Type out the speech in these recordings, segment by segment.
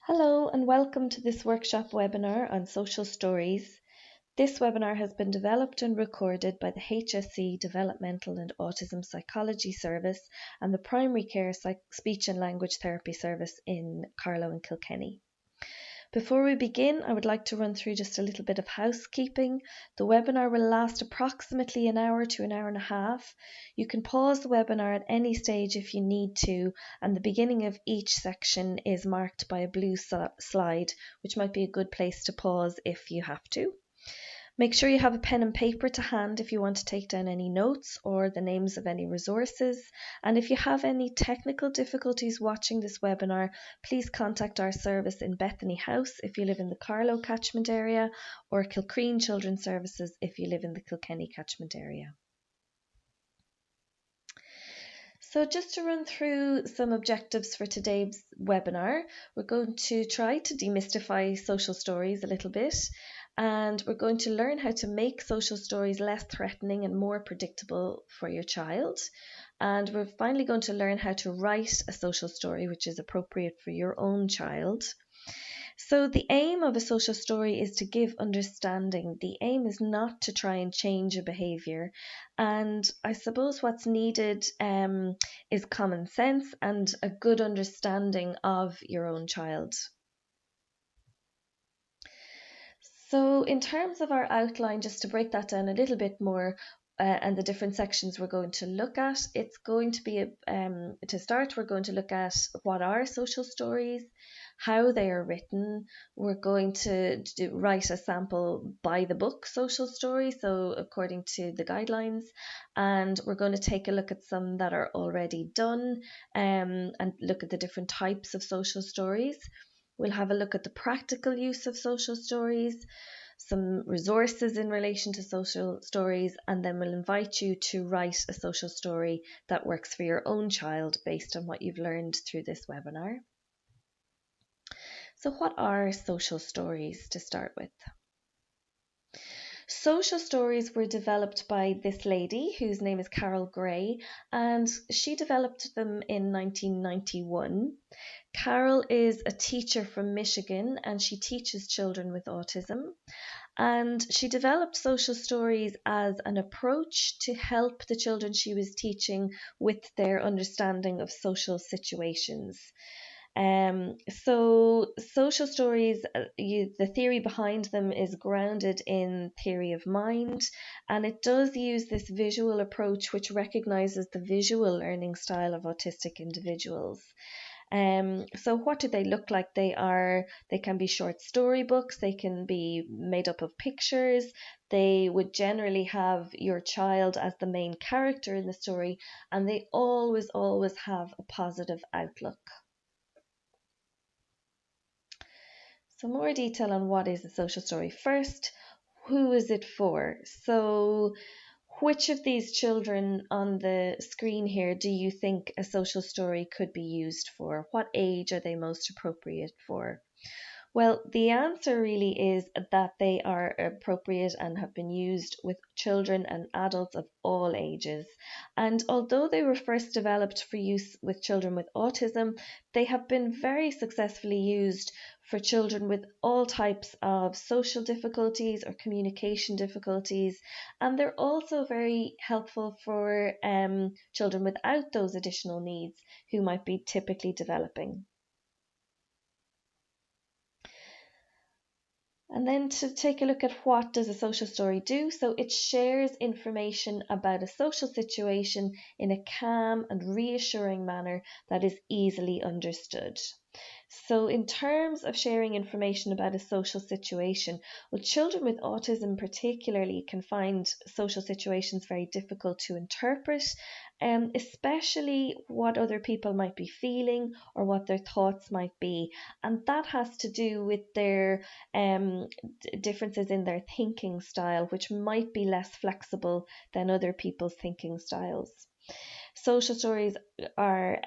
Hello and welcome to this workshop webinar on social stories. This webinar has been developed and recorded by the HSC Developmental and Autism Psychology Service and the Primary Care Speech and Language Therapy Service in Carlow and Kilkenny. Before we begin, I would like to run through just a little bit of housekeeping. The webinar will last approximately an hour to an hour and a half. You can pause the webinar at any stage if you need to, and the beginning of each section is marked by a blue slide, which might be a good place to pause if you have to. Make sure you have a pen and paper to hand if you want to take down any notes or the names of any resources. And if you have any technical difficulties watching this webinar, please contact our service in Bethany House if you live in the Carlow catchment area, or Kilcreen Children's Services if you live in the Kilkenny catchment area. So just to run through some objectives for today's webinar, we're going to try to demystify social stories a little bit, and we're going to learn how to make social stories less threatening and more predictable for your child. And we're finally going to learn how to write a social story which is appropriate for your own child. So the aim of a social story is to give understanding. The aim is not to try and change a behaviour. And I suppose what's needed is common sense and a good understanding of your own child. So in terms of our outline, just to break that down a little bit more, and the different sections we're going to look at, it's going to be, to start, we're going to look at what are social stories, how they are written. We're going to write a sample by the book social story, so according to the guidelines, and we're going to take a look at some that are already done, and look at the different types of social stories. We'll have a look at the practical use of social stories, some resources in relation to social stories, and then we'll invite you to write a social story that works for your own child based on what you've learned through this webinar. So what are social stories to start with? Social stories were developed by this lady whose name is Carol Gray, and she developed them in 1991. Carol is a teacher from Michigan and she teaches children with autism. And she developed social stories as an approach to help the children she was teaching with their understanding of social situations. So social stories, the theory behind them is grounded in theory of mind, and it does use this visual approach which recognizes the visual learning style of autistic individuals. So what do they look like? They can be short storybooks, they can be made up of pictures, they would generally have your child as the main character in the story, and they always have a positive outlook. So more detail on what is a social story. First, who is it for? So which of these children on the screen here do you think a social story could be used for? What age are they most appropriate for? Well, the answer really is that they are appropriate and have been used with children and adults of all ages. And although they were first developed for use with children with autism, they have been very successfully used for children with all types of social difficulties or communication difficulties. And they're also very helpful for children without those additional needs who might be typically developing. And then to take a look at what does a social story do. So it shares information about a social situation in a calm and reassuring manner that is easily understood. So in terms of sharing information about a social situation, well, children with autism particularly can find social situations very difficult to interpret, especially what other people might be feeling or what their thoughts might be. And that has to do with their differences in their thinking style, which might be less flexible than other people's thinking styles. Social stories are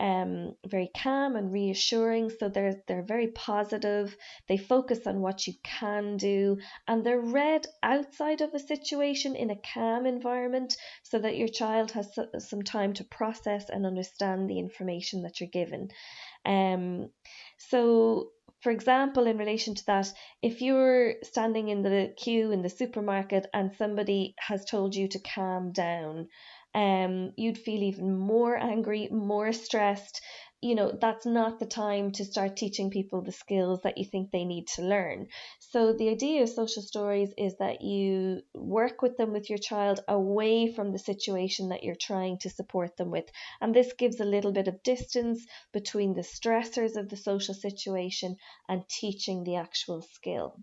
very calm and reassuring, so they're very positive. They focus on what you can do, and they're read outside of a situation in a calm environment so that your child has some time to process and understand the information that you're given. So For example, in relation to that, if you're standing in the queue in the supermarket and somebody has told you to calm down, you'd feel even more angry, more stressed. That's not the time to start teaching people the skills that you think they need to learn. So the idea of social stories is that you work with them, with your child, away from the situation that you're trying to support them with. And this gives a little bit of distance between the stressors of the social situation and teaching the actual skill.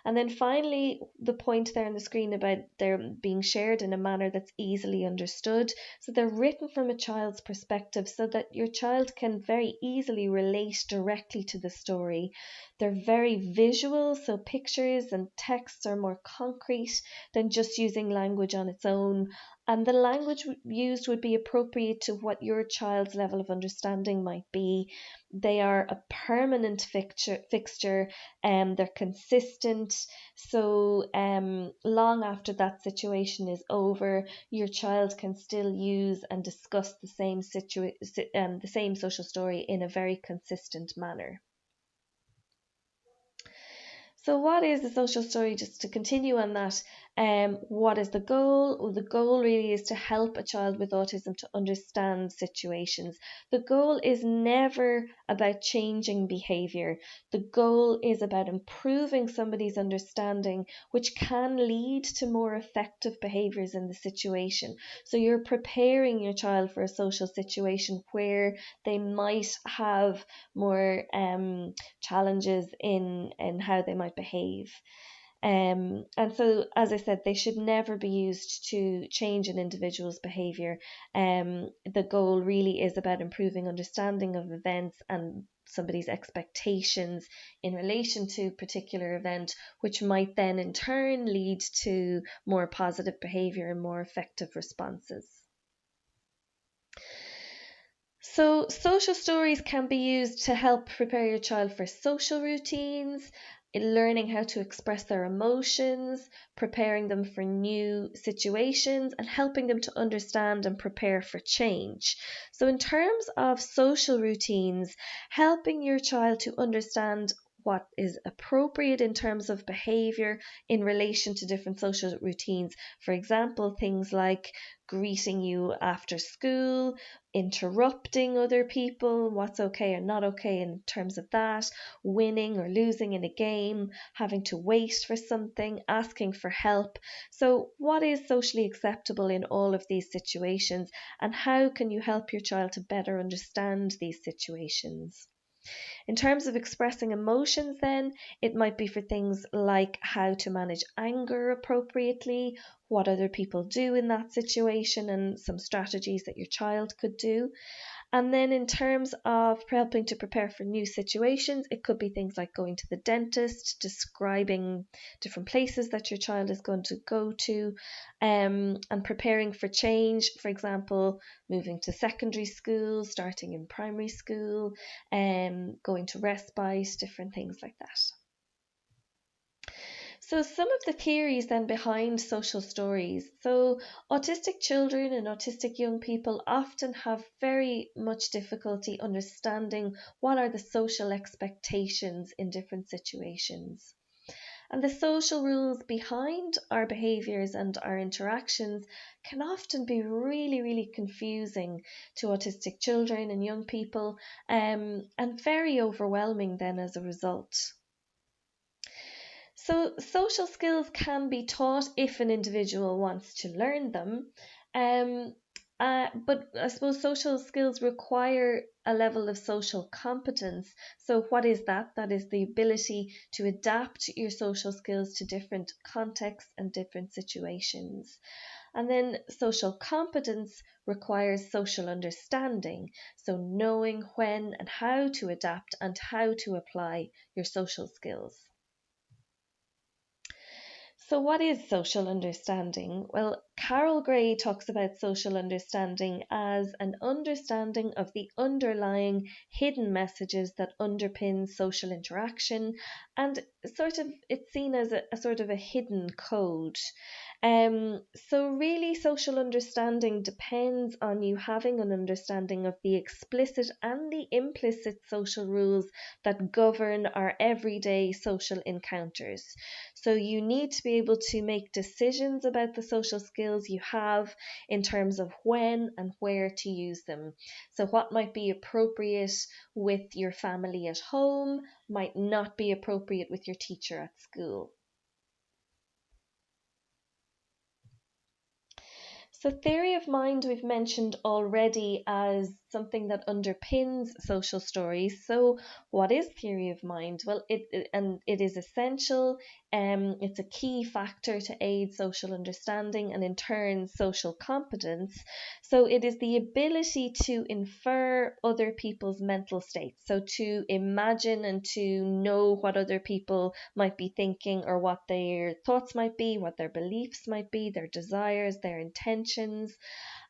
And then finally, the point there on the screen about them being shared in a manner that's easily understood. So they're written from a child's perspective so that your child can very easily relate directly to the story. They're very visual, so pictures and texts are more concrete than just using language on its own. And the language used would be appropriate to what your child's level of understanding might be. They are a permanent fixture, they're consistent. So long after that situation is over, your child can still use and discuss the same social story in a very consistent manner. So what is the social story? Just to continue on that, what is the goal? Well, the goal really is to help a child with autism to understand situations. The goal is never about changing behavior. The goal is about improving somebody's understanding, which can lead to more effective behaviors in the situation. So you're preparing your child for a social situation where they might have more challenges in how they might behave. And so, as I said, they should never be used to change an individual's behaviour. The goal really is about improving understanding of events and somebody's expectations in relation to a particular event, which might then in turn lead to more positive behaviour and more effective responses. So, social stories can be used to help prepare your child for social routines, in learning how to express their emotions, preparing them for new situations, and helping them to understand and prepare for change. So, in terms of social routines, helping your child to understand what is appropriate in terms of behavior in relation to different social routines. For example, things like greeting you after school, interrupting other people, what's okay or not okay in terms of that, winning or losing in a game, having to wait for something, asking for help. So, what is socially acceptable in all of these situations, and how can you help your child to better understand these situations? In terms of expressing emotions, then, it might be for things like how to manage anger appropriately, what other people do in that situation, and some strategies that your child could do. And then, in terms of helping to prepare for new situations, it could be things like going to the dentist, describing different places that your child is going to go to, and preparing for change. For example, moving to secondary school, starting in primary school, going to respite, different things like that. So, some of the theories then behind social stories. So, autistic children and autistic young people often have very much difficulty understanding what are the social expectations in different situations. And the social rules behind our behaviours and our interactions can often be really, really confusing to autistic children and young people, and very overwhelming then as a result. So, social skills can be taught if an individual wants to learn them. Um, but I suppose social skills require a level of social competence. So, what is that? That is the ability to adapt your social skills to different contexts and different situations. And then social competence requires social understanding. So, knowing when and how to adapt and how to apply your social skills. So, what is social understanding? Well, Carol Gray talks about social understanding as an understanding of the underlying hidden messages that underpin social interaction, and it's seen as a sort of a hidden code. So really social understanding depends on you having an understanding of the explicit and the implicit social rules that govern our everyday social encounters. So you need to be able to make decisions about the social skills you have in terms of when and where to use them. So what might be appropriate with your family at home might not be appropriate with your teacher at school. So, theory of mind we've mentioned already as something that underpins social stories. So, what is theory of mind? Well, it is essential. It's a key factor to aid social understanding and, in turn, social competence. So, it is the ability to infer other people's mental states. So, to imagine and to know what other people might be thinking or what their thoughts might be, what their beliefs might be, their desires, their intentions.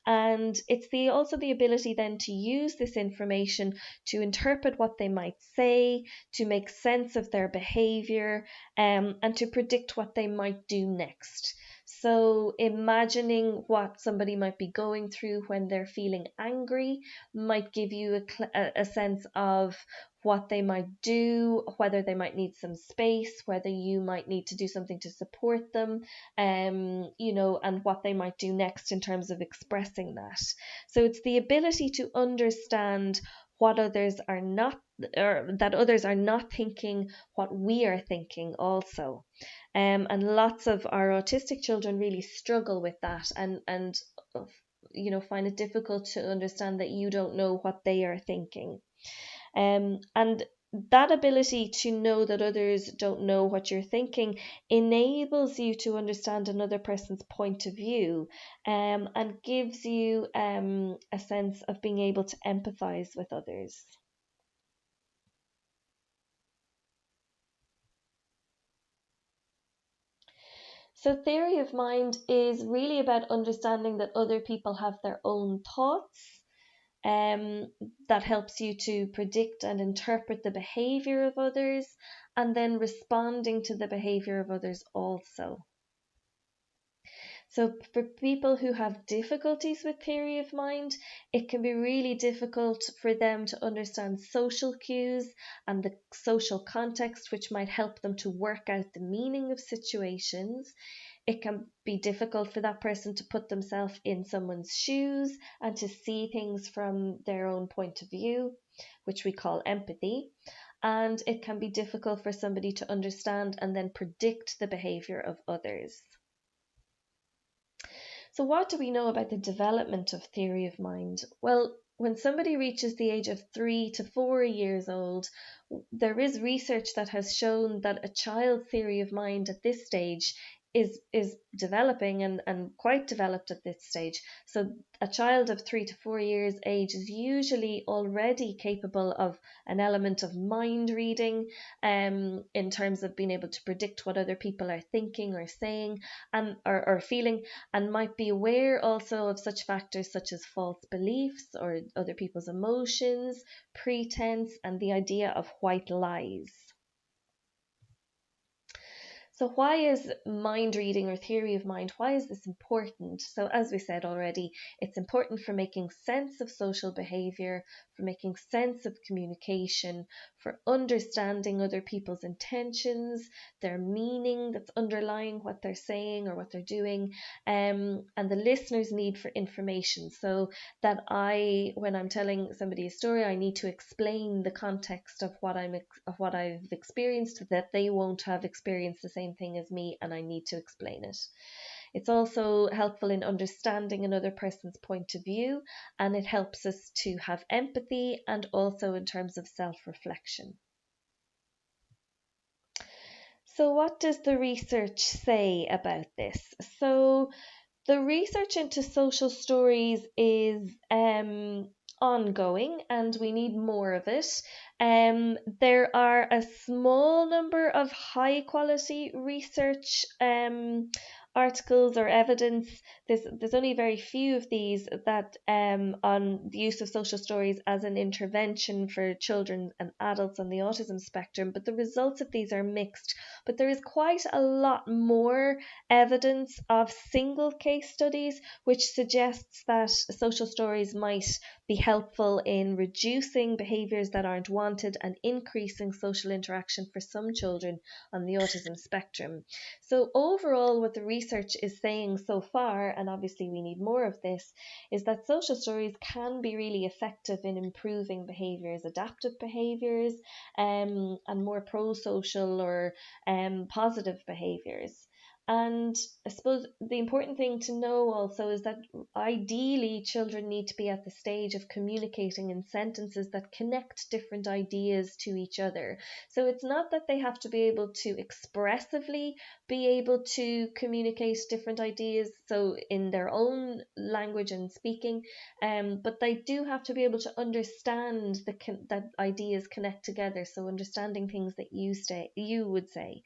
And it's also the ability then to use this information to interpret what they might say, to make sense of their behavior, and to predict what they might do next. So, imagining what somebody might be going through when they're feeling angry might give you a sense of what they might do, whether they might need some space, whether you might need to do something to support them, and what they might do next in terms of expressing that. So it's the ability to understand what others are not, or that others are not thinking what we are thinking also. And lots of our autistic children really struggle with that, and find it difficult to understand that you don't know what they are thinking. And that ability to know that others don't know what you're thinking enables you to understand another person's point of view, and gives you a sense of being able to empathize with others. So, theory of mind is really about understanding that other people have their own thoughts. That helps you to predict and interpret the behavior of others, and then responding to the behavior of others also. So, for people who have difficulties with theory of mind, it can be really difficult for them to understand social cues and the social context, which might help them to work out the meaning of situations. It can be difficult for that person to put themselves in someone's shoes and to see things from their own point of view, which we call empathy. And it can be difficult for somebody to understand and then predict the behavior of others. So, what do we know about the development of theory of mind? Well, when somebody reaches the age of 3 to 4 years old, there is research that has shown that a child's theory of mind at this stage is developing, and quite developed at this stage. So a child of 3 to 4 years age is usually already capable of an element of mind reading, in terms of being able to predict what other people are thinking or saying, and or feeling, and might be aware also of such factors such as false beliefs or other people's emotions, pretense, and the idea of white lies. So, why is mind reading or theory of mind, why is this important? So, as we said already, it's important for making sense of social behavior, for making sense of communication, for understanding other people's intentions, their meaning that's underlying what they're saying or what they're doing, and the listener's need for information. So that when I'm telling somebody a story, I need to explain the context of what I've experienced, that they won't have experienced the same thing as me, and I need to explain it. It's also helpful in understanding another person's point of view, and it helps us to have empathy, and also in terms of self-reflection. So, what does the research say about this? So, the research into social stories is ongoing, and we need more of it. There are a small number of high quality research articles or evidence. There's only very few of these that on the use of social stories as an intervention for children and adults on the autism spectrum, but the results of these are mixed. But there is quite a lot more evidence of single case studies which suggests that social stories might be helpful in reducing behaviours that aren't wanted and increasing social interaction for some children on the autism spectrum. So overall, what the research is saying so far, and obviously we need more of this, is that social stories can be really effective in improving behaviours, adaptive behaviours, and more pro-social or positive behaviours. And I suppose the important thing to know also is that ideally children need to be at the stage of communicating in sentences that connect different ideas to each other. So it's not that they have to be able to expressively be able to communicate different ideas, so in their own language and speaking, but they do have to be able to understand that ideas connect together. So understanding things that you would say.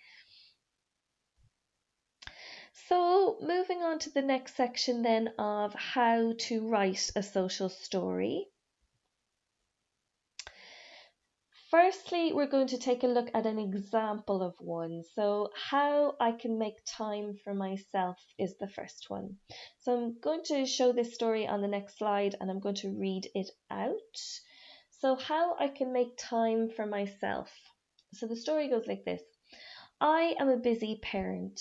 So, moving on to the next section then of how to write a social story. Firstly, we're going to take a look at an example of one. So, how I can make time for myself is the first one. So, I'm going to show this story on the next slide and I'm going to read it out. So, how I can make time for myself. So, the story goes like this. I am a busy parent.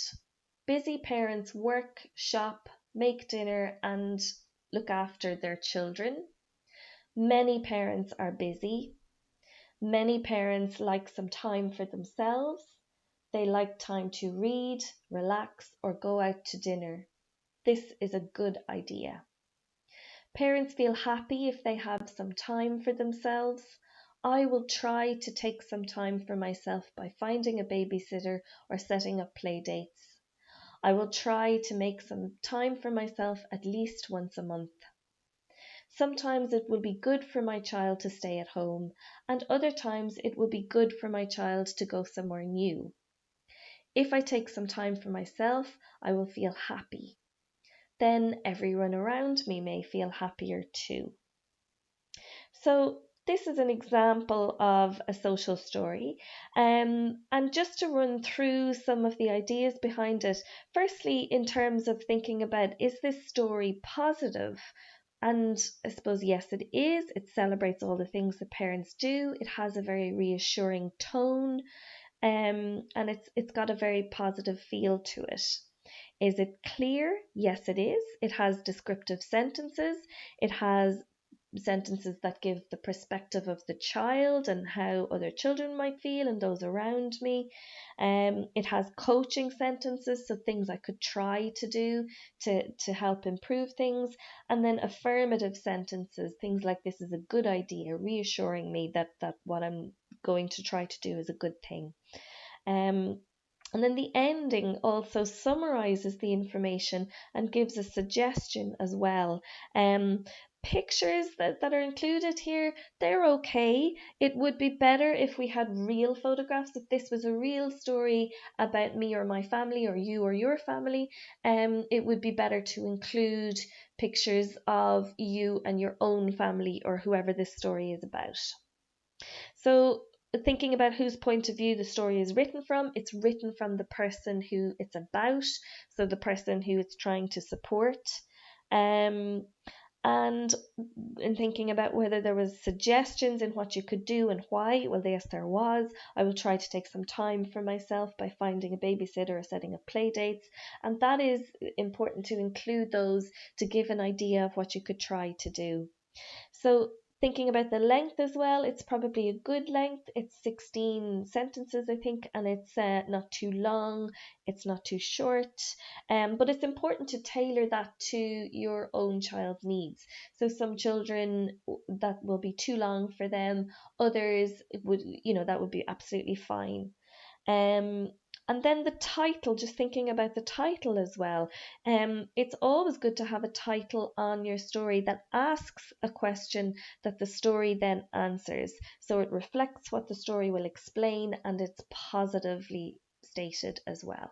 Busy parents work, shop, make dinner, and look after their children. Many parents are busy. Many parents like some time for themselves. They like time to read, relax, or go out to dinner. This is a good idea. Parents feel happy if they have some time for themselves. I will try to take some time for myself by finding a babysitter or setting up play dates. I will try to make some time for myself at least once a month. Sometimes it will be good for my child to stay at home, and other times it will be good for my child to go somewhere new. If I take some time for myself, I will feel happy. Then everyone around me may feel happier too. So this is an example of a social story. And just to run through some of the ideas behind it, firstly, in terms of thinking about, is this story positive? And I suppose, yes, it is. It celebrates all the things that parents do. It has a very reassuring tone, and it's got a very positive feel to it. Is it clear? Yes, it is. It has descriptive sentences. It has sentences that give the perspective of the child and how other children might feel and those around me. It has coaching sentences, so things I could try to do to help improve things. And then affirmative sentences, things like this is a good idea, reassuring me that what I'm going to try to do is a good thing. And then the ending also summarizes the information and gives a suggestion as well. Pictures that are included here, they're okay. It would be better if we had real photographs. If this was a real story about me or my family or you or your family, it would be better to include pictures of you and your own family or whoever this story is about. So thinking about whose point of view the story is written from, it's written from the person who it's about, so the person who it's trying to support. And in thinking about whether there was suggestions in what you could do and why, well, yes, there was. I will try to take some time for myself by finding a babysitter or setting up play dates, and that is important to include those to give an idea of what you could try to do. So thinking about the length as well, it's probably a good length. It's 16 sentences, I think, and it's not too long, it's not too short, but it's important to tailor that to your own child's needs. So some children, that will be too long for them, others would, that would be absolutely fine. And then the title, just thinking about the title as well. It's always good to have a title on your story that asks a question that the story then answers. So it reflects what the story will explain and it's positively stated as well.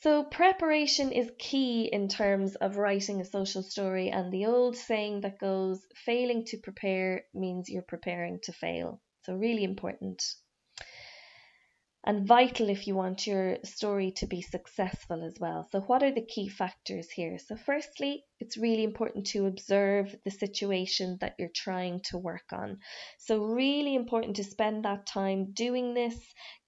So preparation is key in terms of writing a social story, and the old saying that goes, failing to prepare means you're preparing to fail. So really important and vital if you want your story to be successful as well. So, what are the key factors here? So, firstly, it's really important to observe the situation that you're trying to work on. So, really important to spend that time doing this,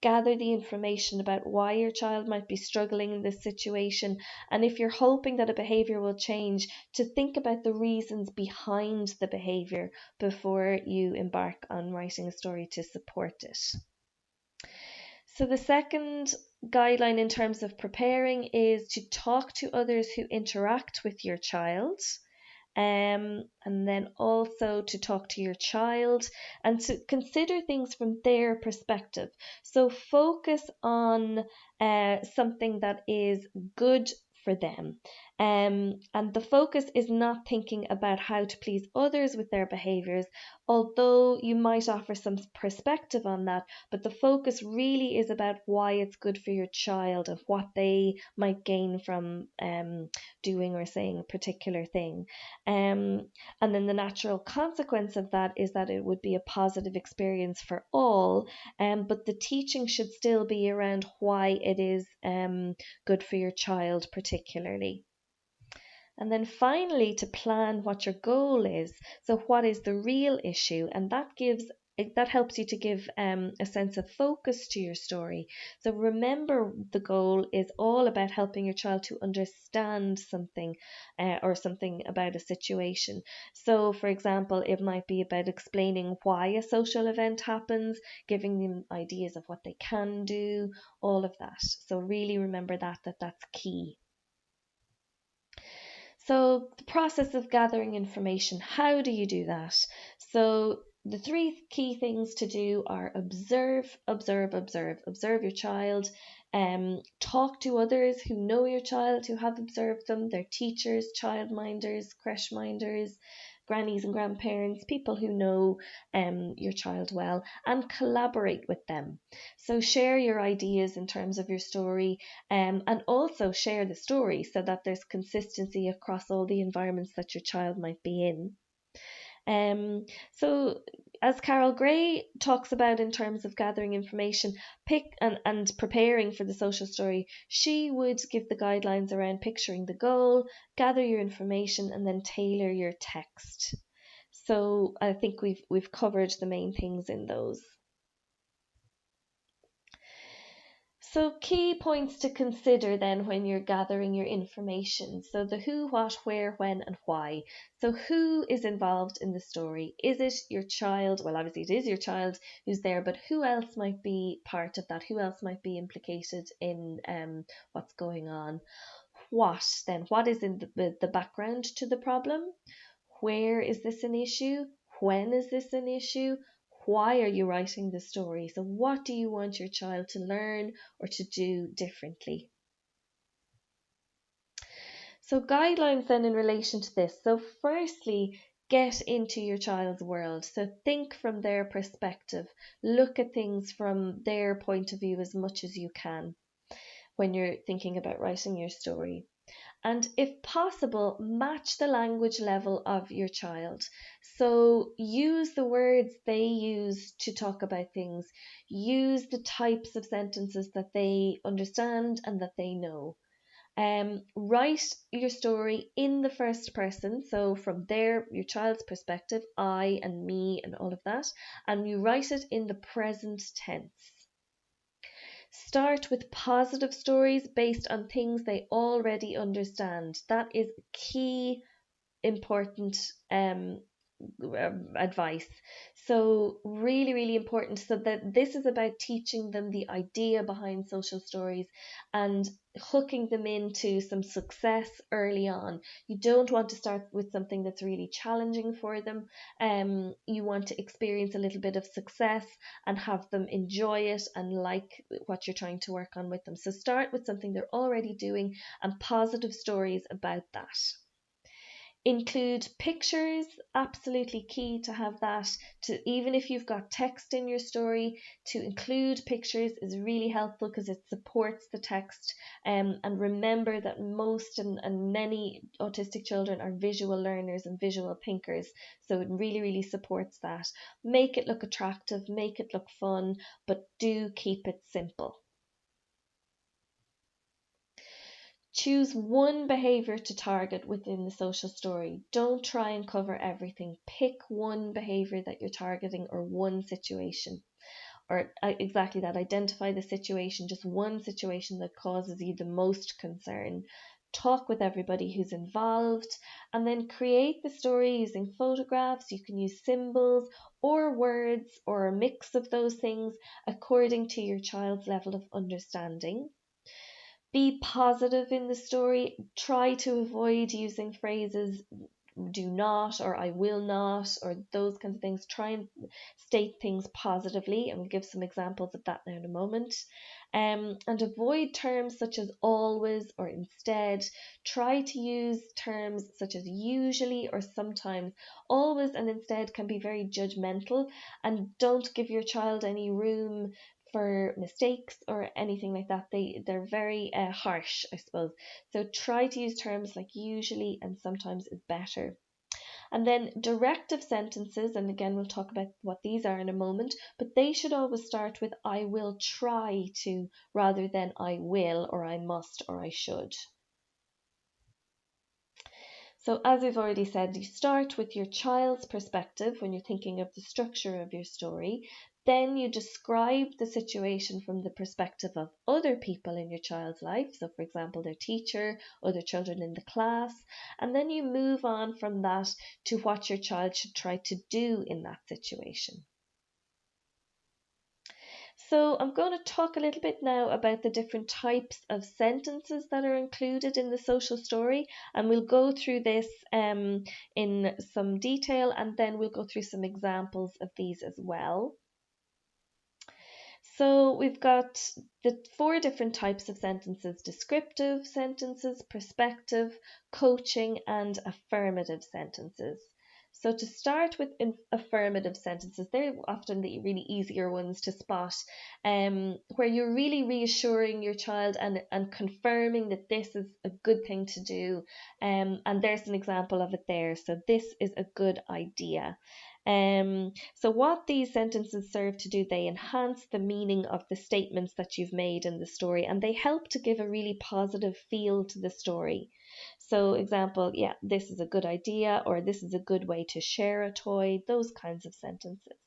gather the information about why your child might be struggling in this situation, and if you're hoping that a behavior will change, to think about the reasons behind the behavior before you embark on writing a story to support it. So the second guideline in terms of preparing is to talk to others who interact with your child. And then also to talk to your child and to consider things from their perspective. So focus on something that is good for them. And the focus is not thinking about how to please others with their behaviors, although you might offer some perspective on that, but the focus really is about why it's good for your child and what they might gain from doing or saying a particular thing. And then the natural consequence of that is that it would be a positive experience for all, but the teaching should still be around why it is good for your child particularly. And then finally, to plan what your goal is. So, what is the real issue? And that helps you to give a sense of focus to your story. So remember, the goal is all about helping your child to understand something or something about a situation. So, for example, it might be about explaining why a social event happens, giving them ideas of what they can do, all of that. So really remember that's key. So, the process of gathering information, how do you do that? So, the three key things to do are observe, observe, observe. Observe your child, talk to others who know your child, who have observed them, their teachers, childminders, creche minders, grannies and grandparents, people who know your child well, and collaborate with them. So, share your ideas in terms of your story, and also share the story so that there's consistency across all the environments that your child might be in. So, as Carol Gray talks about in terms of gathering information, pick and preparing for the social story, she would give the guidelines around picturing the goal, gather your information, and then tailor your text. So I think we've covered the main things in those. So, key points to consider then when you're gathering your information. So, the who, what, where, when, and why. So, who is involved in the story? Is it your child? Well, obviously, it is your child who's there, but who else might be part of that? Who else might be implicated in what's going on? What then? What is in the background to the problem? Where is this an issue? When is this an issue? Why are you writing the story? So, what do you want your child to learn or to do differently? So, guidelines then in relation to this. So, firstly, get into your child's world. So, think from their perspective, look at things from their point of view as much as you can when you're thinking about writing your story. And if possible, match the language level of your child. So use the words they use to talk about things. Use the types of sentences that they understand and that they know. Write your story in the first person, so from your child's perspective, I and me and all of that, and you write it in the present tense. Start with positive stories based on things they already understand. That is key, important advice. So really, really important. So that this is about teaching them the idea behind social stories and hooking them into some success early on. You don't want to start with something that's really challenging for them. You want to experience a little bit of success and have them enjoy it and like what you're trying to work on with them. So start with something they're already doing and positive stories about that. Include pictures, absolutely key to have that. To even if you've got text in your story, to include pictures is really helpful because it supports the text. And remember that most and many autistic children are visual learners and visual thinkers, so it really supports that. Make it look attractive, make it look fun, but do keep it simple. Choose one behavior to target within the social story. Don't try and cover everything. Pick one behavior that you're targeting or one situation. Or exactly that, identify the situation, just one situation that causes you the most concern. Talk with everybody who's involved and then create the story using photographs. You can use symbols or words or a mix of those things according to your child's level of understanding. Be positive in the story. Try to avoid using phrases do not or I will not or those kinds of things. Try and state things positively, and we'll give some examples of that now in a moment. And avoid terms such as always or instead. Try to use terms such as usually or sometimes. Always and instead can be very judgmental, and don't give your child any room for mistakes or anything like that. They're very harsh, I suppose. So try to use terms like usually and sometimes is better. And then directive sentences, and again we'll talk about what these are in a moment, but they should always start with I will try to rather than I will or I must or I should. So as we've already said, you start with your child's perspective when you're thinking of the structure of your story. Then you describe the situation from the perspective of other people in your child's life. So for example, their teacher, other children in the class. And then you move on from that to what your child should try to do in that situation. So I'm going to talk a little bit now about the different types of sentences that are included in the social story, and we'll go through this in some detail, and then we'll go through some examples of these as well. So we've got the 4 different types of sentences: descriptive sentences, perspective, coaching, and affirmative sentences. So to start with affirmative sentences, they're often the really easier ones to spot, where you're really reassuring your child and confirming that this is a good thing to do. And there's an example of it there. So this is a good idea. So what these sentences serve to do, they enhance the meaning of the statements that you've made in the story, and they help to give a really positive feel to the story. So example, yeah, this is a good idea, or this is a good way to share a toy, those kinds of sentences.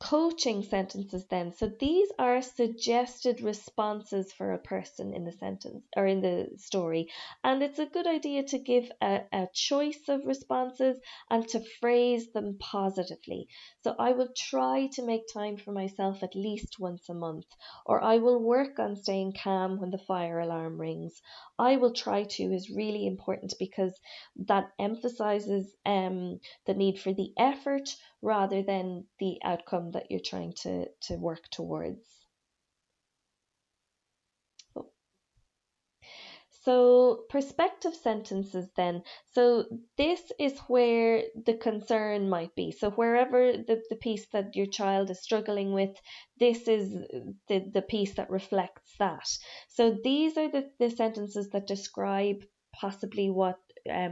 Coaching sentences then. So these are suggested responses for a person in the sentence or in the story. And it's a good idea to give a choice of responses and to phrase them positively. So I will try to make time for myself at least once a month, or I will work on staying calm when the fire alarm rings. I will try to is really important because that emphasizes the need for the effort rather than the outcome that you're trying to work towards. So perspective sentences then. So this is where the concern might be. So wherever the piece that your child is struggling with, this is the piece that reflects that. So these are the sentences that describe possibly what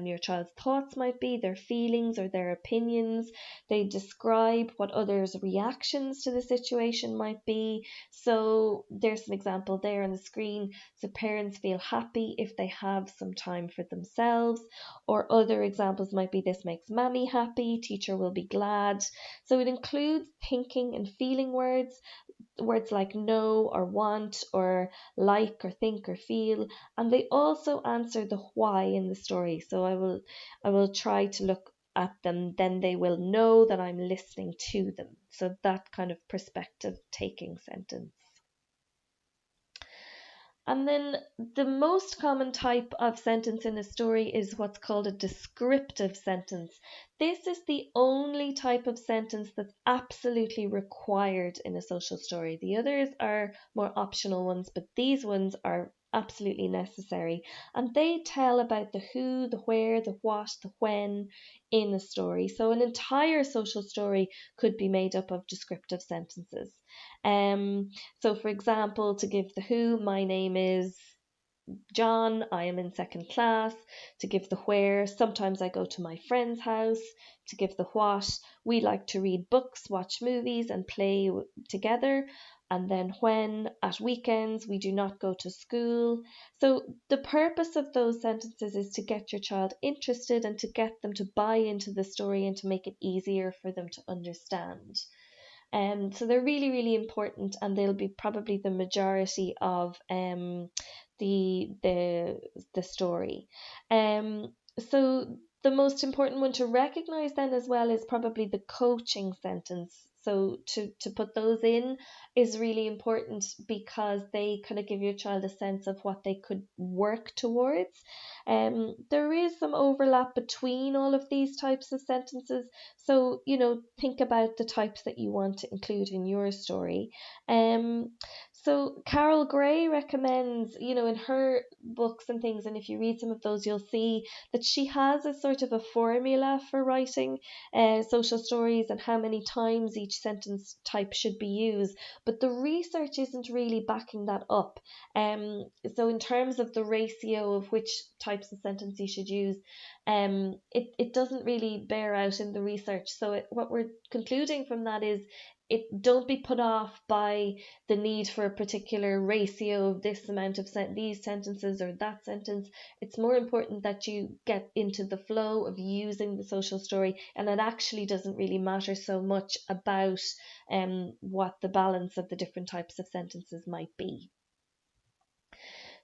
your child's thoughts might be, their feelings or their opinions. They describe what others' reactions to the situation might be. So there's an example there on the screen. So parents feel happy if they have some time for themselves, or other examples might be this makes mommy happy, teacher will be glad. So it includes thinking and feeling words like know or want or like or think or feel, and they also answer the why in the story. So I will try to look at them, then they will know that I'm listening to them. So that kind of perspective taking sentence. And then the most common type of sentence in a story is what's called a descriptive sentence. This is the only only type of sentence that's absolutely required in a social story. The others are more optional ones, but these ones are absolutely necessary. And they tell about the who, the where, the what, the when in a story. So an entire social story could be made up of descriptive sentences. So for example, to give the who, my name is John, I am in second class. To give the where, sometimes I go to my friend's house. To give the what, we like to read books, watch movies, and play together. And then when, at weekends, we do not go to school. So the purpose of those sentences is to get your child interested and to get them to buy into the story and to make it easier for them to understand. So they're really, really important, and they'll be probably the majority of the story. So the most important one to recognize then as well is probably the coaching sentence. So to put those in is really important because they kind of give your child a sense of what they could work towards. There is some overlap between all of these types of sentences. So, think about the types that you want to include in your story. So Carol Gray recommends, in her books and things, and if you read some of those, you'll see that she has a sort of a formula for writing social stories and how many times each sentence type should be used. But the research isn't really backing that up. So in terms of the ratio of which types of sentence you should use, it doesn't really bear out in the research. So what we're concluding from that is don't be put off by the need for a particular ratio of this amount of these sentences or that sentence. It's more important that you get into the flow of using the social story, and it actually doesn't really matter so much about what the balance of the different types of sentences might be.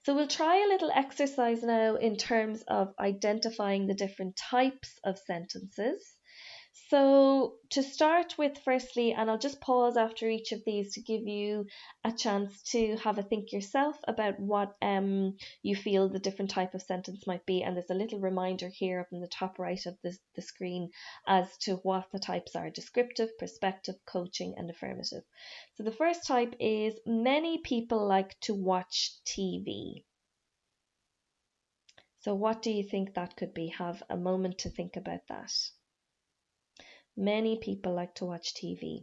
So we'll try a little exercise now in terms of identifying the different types of sentences. So to start with, firstly, and I'll just pause after each of these to give you a chance to have a think yourself about what you feel the different type of sentence might be. And there's a little reminder here up in the top right of the screen as to what the types are: descriptive, perspective, coaching, and affirmative. So the first type is many people like to watch TV. So what do you think that could be? Have a moment to think about that. Many people like to watch TV.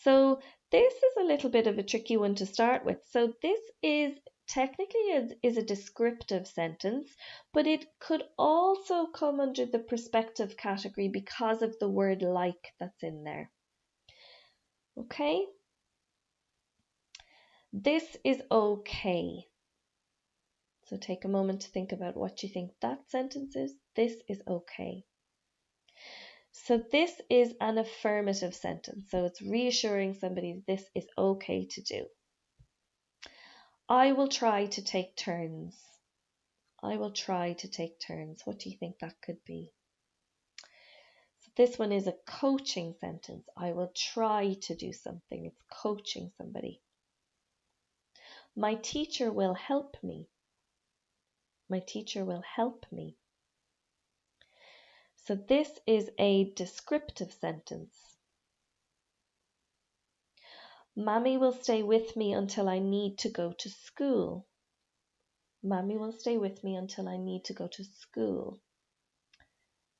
So this is a little bit of a tricky one to start with. So this is technically is a descriptive sentence, but it could also come under the perspective category because of the word like that's in there. Okay? This is okay. So take a moment to think about what you think that sentence is. This is okay. So this is an affirmative sentence. So it's reassuring somebody this is okay to do. I will try to take turns. I will try to take turns. What do you think that could be? So this one is a coaching sentence. I will try to do something. It's coaching somebody. My teacher will help me. My teacher will help me. So this is a descriptive sentence. Mommy will stay with me until I need to go to school. Mommy will stay with me until I need to go to school.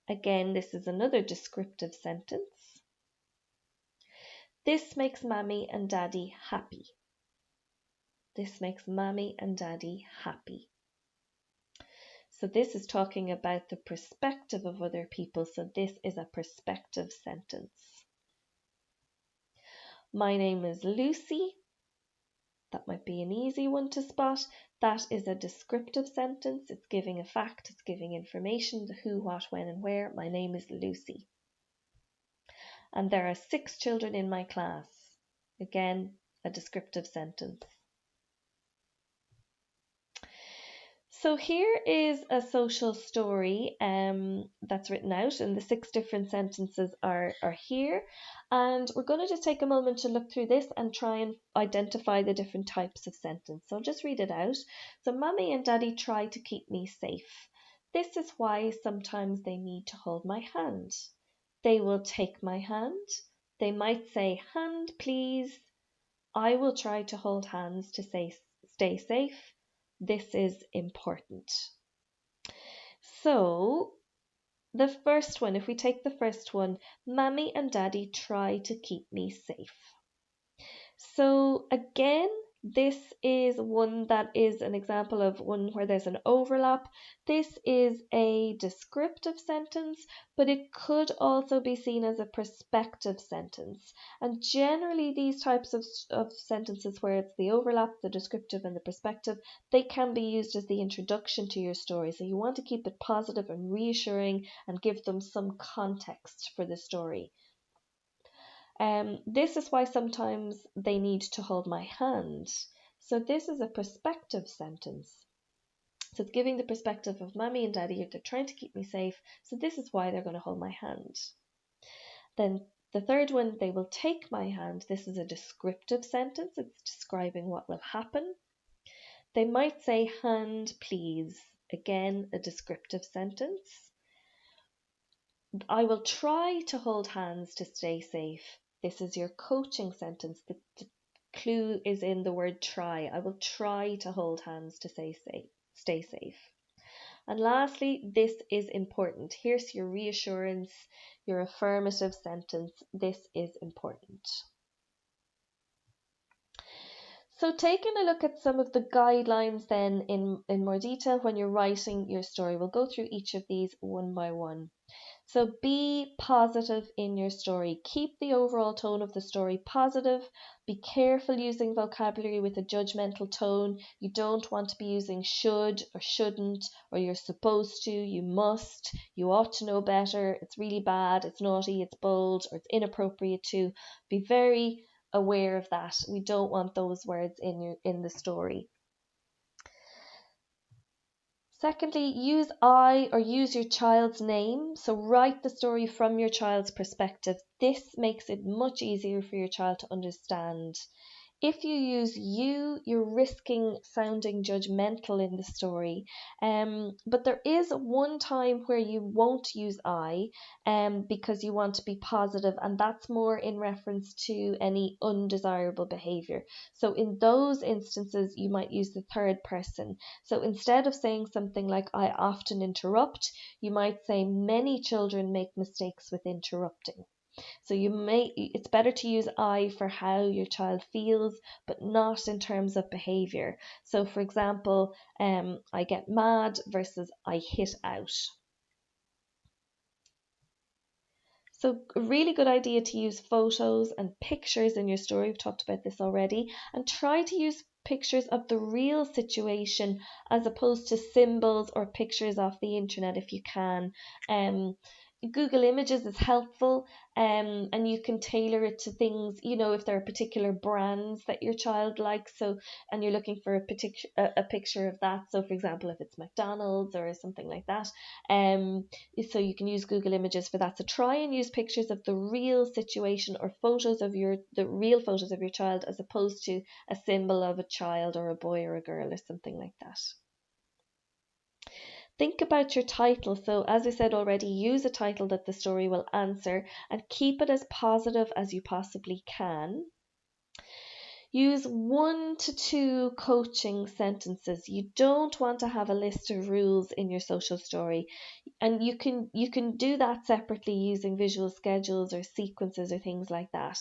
Again, this is another descriptive sentence. This makes Mommy and Daddy happy. This makes Mommy and Daddy happy. So this is talking about the perspective of other people. So this is a perspective sentence. My name is Lucy. That might be an easy one to spot. That is a descriptive sentence. It's giving a fact, it's giving information, the who, what, when, and where. My name is Lucy. And there are 6 children in my class. Again, a descriptive sentence. So here is a social story that's written out, and the 6 different sentences are here. And we're going to just take a moment to look through this and try and identify the different types of sentence. So I'll just read it out. So Mommy and Daddy try to keep me safe. This is why sometimes they need to hold my hand. They will take my hand. They might say, "Hand, please." I will try to hold hands to say, "Stay safe." This is important. So, the first one, if we take the first one, Mammy and Daddy try to keep me safe. So again, this is one that is an example of one where there's an overlap. This is a descriptive sentence, but it could also be seen as a prescriptive sentence. And generally these types of sentences where it's the overlap, the descriptive and the prescriptive, they can be used as the introduction to your story. So you want to keep it positive and reassuring and give them some context for the story. This is why sometimes they need to hold my hand. So this is a prescriptive sentence. So it's giving the perspective of Mommy and Daddy. They're trying to keep me safe. So this is why they're going to hold my hand. Then the third one, they will take my hand. This is a descriptive sentence. It's describing what will happen. They might say, "Hand, please." Again, a descriptive sentence. I will try to hold hands to stay safe. This is your coaching sentence. The clue is in the word try. I will try to hold hands to stay safe. And lastly, this is important. Here's your reassurance, your affirmative sentence. This is important. So taking a look at some of the guidelines then in more detail when you're writing your story. We'll go through each of these one by one. So be positive in your story. Keep the overall tone of the story positive. Be careful using vocabulary with a judgmental tone. You don't want to be using should or shouldn't, or you're supposed to, you must, you ought to know better, it's really bad, it's naughty, it's bold, or it's inappropriate to. Be very aware of that. We don't want those words in the story. Secondly, use I or use your child's name. So write the story from your child's perspective. This makes it much easier for your child to understand. If you use you, you're risking sounding judgmental in the story. But there is one time where you won't use I because you want to be positive, and that's more in reference to any undesirable behavior. So in those instances, you might use the third person. So instead of saying something like "I often interrupt," you might say "Many children make mistakes with interrupting." So it's better to use I for how your child feels, but not in terms of behavior. So for example, I get mad versus I hit out. So a really good idea to use photos and pictures in your story. We've talked about this already. And try to use pictures of the real situation as opposed to symbols or pictures off the internet if you can. Google Images is helpful, and you can tailor it to things, if there are particular brands that your child likes, and you're looking for a picture of that. So for example, if it's McDonald's or something like that, so you can use Google Images for that. So try and use pictures of the real situation or the real photos of your child as opposed to a symbol of a child or a boy or a girl or something like that. Think about your title. So as I said already, use a title that the story will answer and keep it as positive as you possibly can. Use 1 to 2 coaching sentences. You don't want to have a list of rules in your social story. And you can do that separately using visual schedules or sequences or things like that.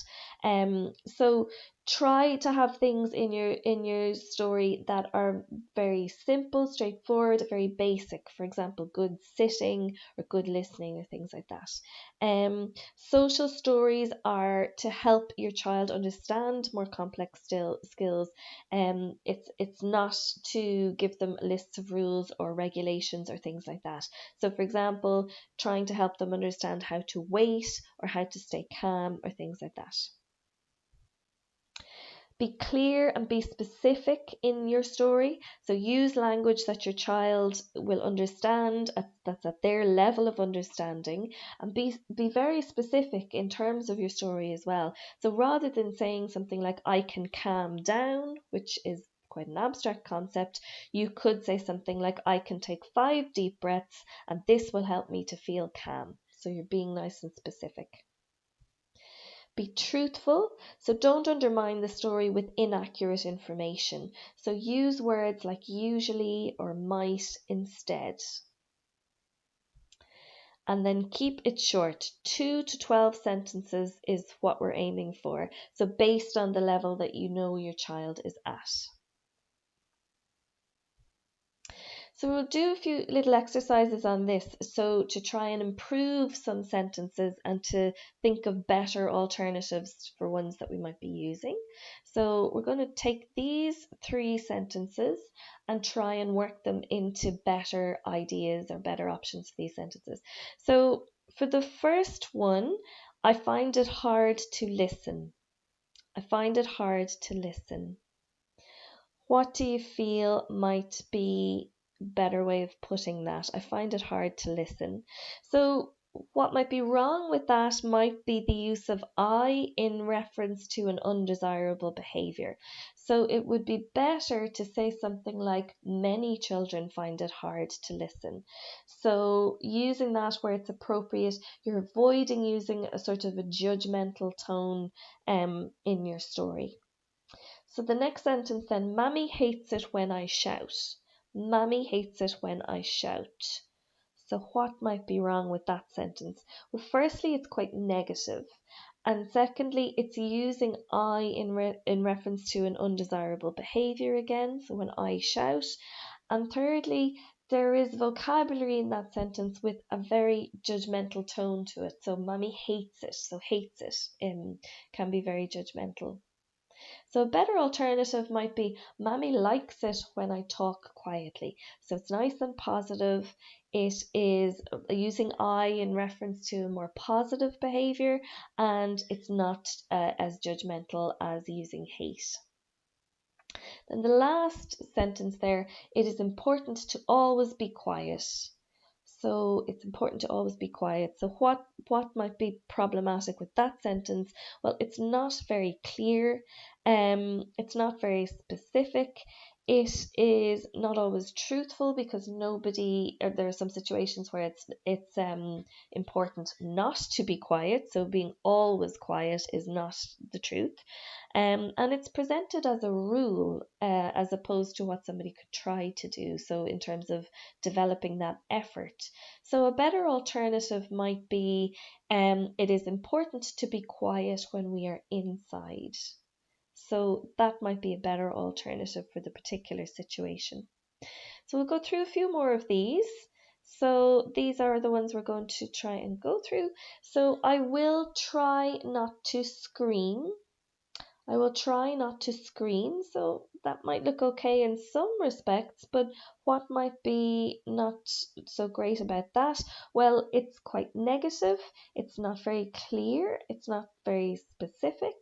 So try to have things in your story that are very simple, straightforward, very basic. For example, good sitting or good listening or things like that. Social stories are to help your child understand more complex skills. It's not to give them lists of rules or regulations or things like that. So for example, trying to help them understand how to wait or how to stay calm or things like that. Be clear and be specific in your story. So use language that your child will understand, that's at their level of understanding, and be very specific in terms of your story as well. So rather than saying something like "I can calm down," which is quite an abstract concept, you could say something like "I can take 5 deep breaths and this will help me to feel calm." So you're being nice and specific. Be truthful, so don't undermine the story with inaccurate information. So use words like usually or might instead. And then keep it short. 2 to 12 sentences is what we're aiming for. So based on the level that you know your child is at. So we'll do a few little exercises on this, so to try and improve some sentences and to think of better alternatives for ones that we might be using. So we're going to take these 3 sentences and try and work them into better ideas or better options for these sentences. So for the first one, I find it hard to listen. I find it hard to listen. What do you feel might be a better way of putting that? I find it hard to listen. So what might be wrong with that might be the use of I in reference to an undesirable behavior. So it would be better to say something like many children find it hard to listen. So using that where it's appropriate, you're avoiding using a sort of a judgmental tone in your story. So the next sentence then, Mammy hates it when I shout. Mammy hates it when I shout. So what might be wrong with that sentence? Well, firstly, it's quite negative. And secondly, it's using I in reference to an undesirable behavior again. So when I shout. And thirdly, there is vocabulary in that sentence with a very judgmental tone to it. So Mammy hates it. So hates it can be very judgmental. So a better alternative might be Mammy likes it when I talk quietly. So it's nice and positive. It is using I in reference to a more positive behavior, and it's not as judgmental as using hate. Then the last sentence there, it is important to always be quiet. So it's important to always be quiet. So what might be problematic with that sentence? Well, it's not very clear. It's not very specific. It is not always truthful because there are some situations where it's important not to be quiet. So being always quiet is not the truth. And it's presented as a rule as opposed to what somebody could try to do. So in terms of developing that effort. So a better alternative might be it is important to be quiet when we are inside. So that might be a better alternative for the particular situation. So we'll go through a few more of these. So these are the ones we're going to try and go through. So I will try not to scream. I will try not to scream, so that might look okay in some respects, but what might be not so great about that? Well, it's quite negative, it's not very clear, it's not very specific.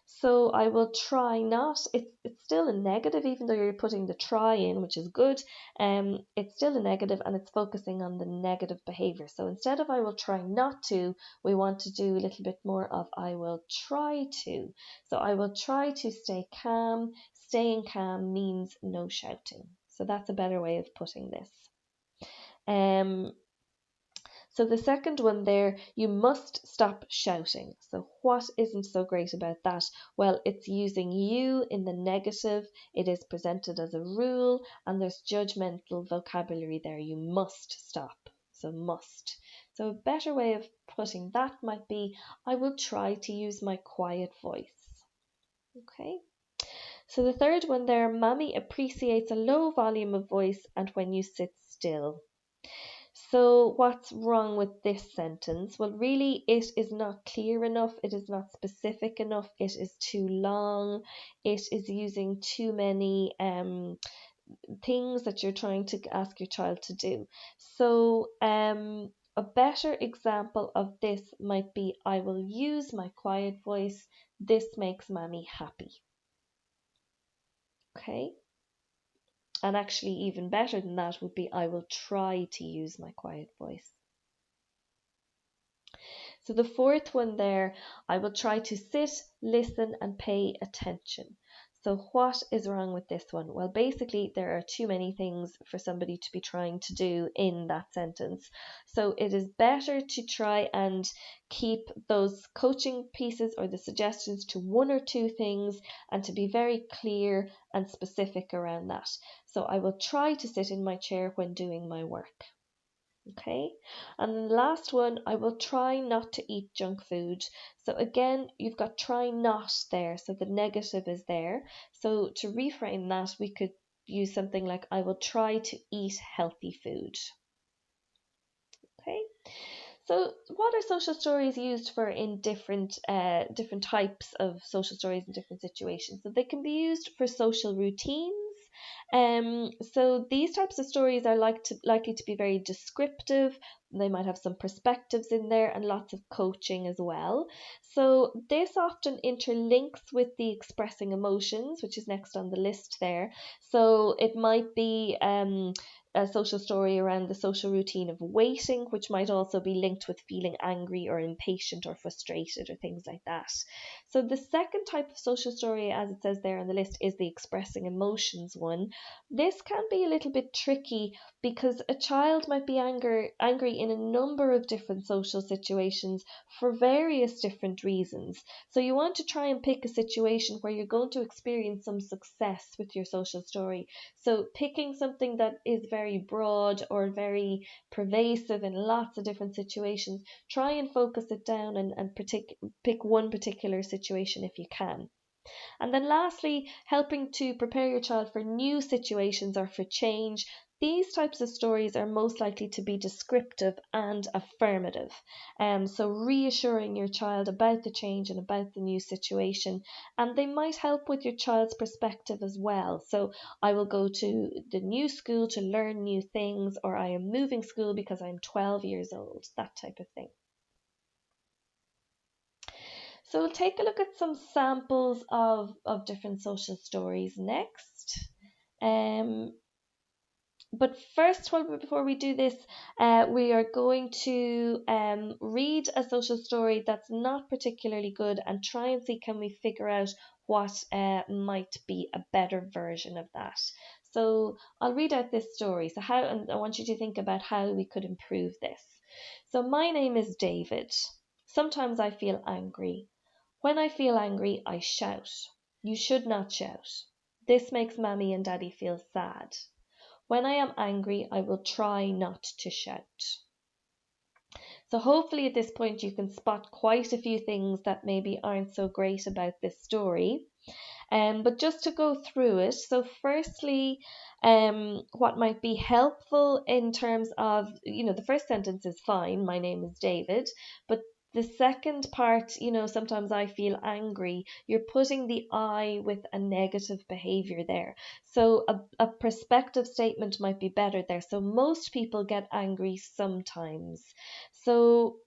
So I will try not, it's still a negative, even though you're putting the try in, which is good. It's still a negative and it's focusing on the negative behavior. So instead of I will try not to, we want to do a little bit more of I will try to. So I will try to stay calm. Staying calm means no shouting. So that's a better way of putting this. So the second one there, you must stop shouting. So what isn't so great about that? Well, it's using you in the negative. It is presented as a rule and there's judgmental vocabulary there. You must stop. So must. So a better way of putting that might be, I will try to use my quiet voice. Okay. So the third one there, Mammy appreciates a low volume of voice and when you sit still. So what's wrong with this sentence? Well, really it is not clear enough, it is not specific enough, it is too long, it is using too many things that you're trying to ask your child to do. So a better example of this might be, I will use my quiet voice, this makes Mammy happy. Okay. And actually even better than that would be, I will try to use my quiet voice. So the fourth one there, I will try to sit, listen and pay attention. So what is wrong with this one? Well, basically there are too many things for somebody to be trying to do in that sentence. So it is better to try and keep those coaching pieces or the suggestions to one or two things, and to be very clear and specific around that. So I will try to sit in my chair when doing my work. Okay, and then the last one, I will try not to eat junk food. So again, you've got try not there, so the negative is there. So to reframe that, we could use something like, I will try to eat healthy food. Okay, so what are social stories used for in different types of social stories in different situations? So they can be used for social routines. So these types of stories are likely to be very descriptive. They might have some perspectives in there and lots of coaching as well. So this often interlinks with the expressing emotions, which is next on the list there. So it might be a social story around the social routine of waiting, which might also be linked with feeling angry or impatient or frustrated or things like that. So the second type of social story, as it says there on the list, is the expressing emotions one. This can be a little bit tricky because a child might be angry in a number of different social situations for various different reasons. So you want to try and pick a situation where you're going to experience some success with your social story. So picking something that is very broad or very pervasive in lots of different situations, try and focus it down and pick one particular situation if you can. And then lastly, helping to prepare your child for new situations or for change. These types of stories are most likely to be descriptive and affirmative. So reassuring your child about the change and about the new situation. And they might help with your child's perspective as well. So I will go to the new school to learn new things, or I am moving school because I'm 12 years old, that type of thing. So we'll take a look at some samples of different social stories next. Um, but first, before we do this, we are going to read a social story that's not particularly good and try and see can we figure out what might be a better version of that. So I'll read out this story. So and I want you to think about how we could improve this. So my name is David. Sometimes I feel angry. When I feel angry, I shout. You should not shout. This makes Mammy and Daddy feel sad. When I am angry, I will try not to shout. So hopefully at this point you can spot quite a few things that maybe aren't so great about this story. But just to go through it, so firstly, what might be helpful in terms of, the first sentence is fine, my name is David, but the second part, sometimes I feel angry, you're putting the I with a negative behavior there. So a perspective statement might be better there. So most people get angry sometimes. So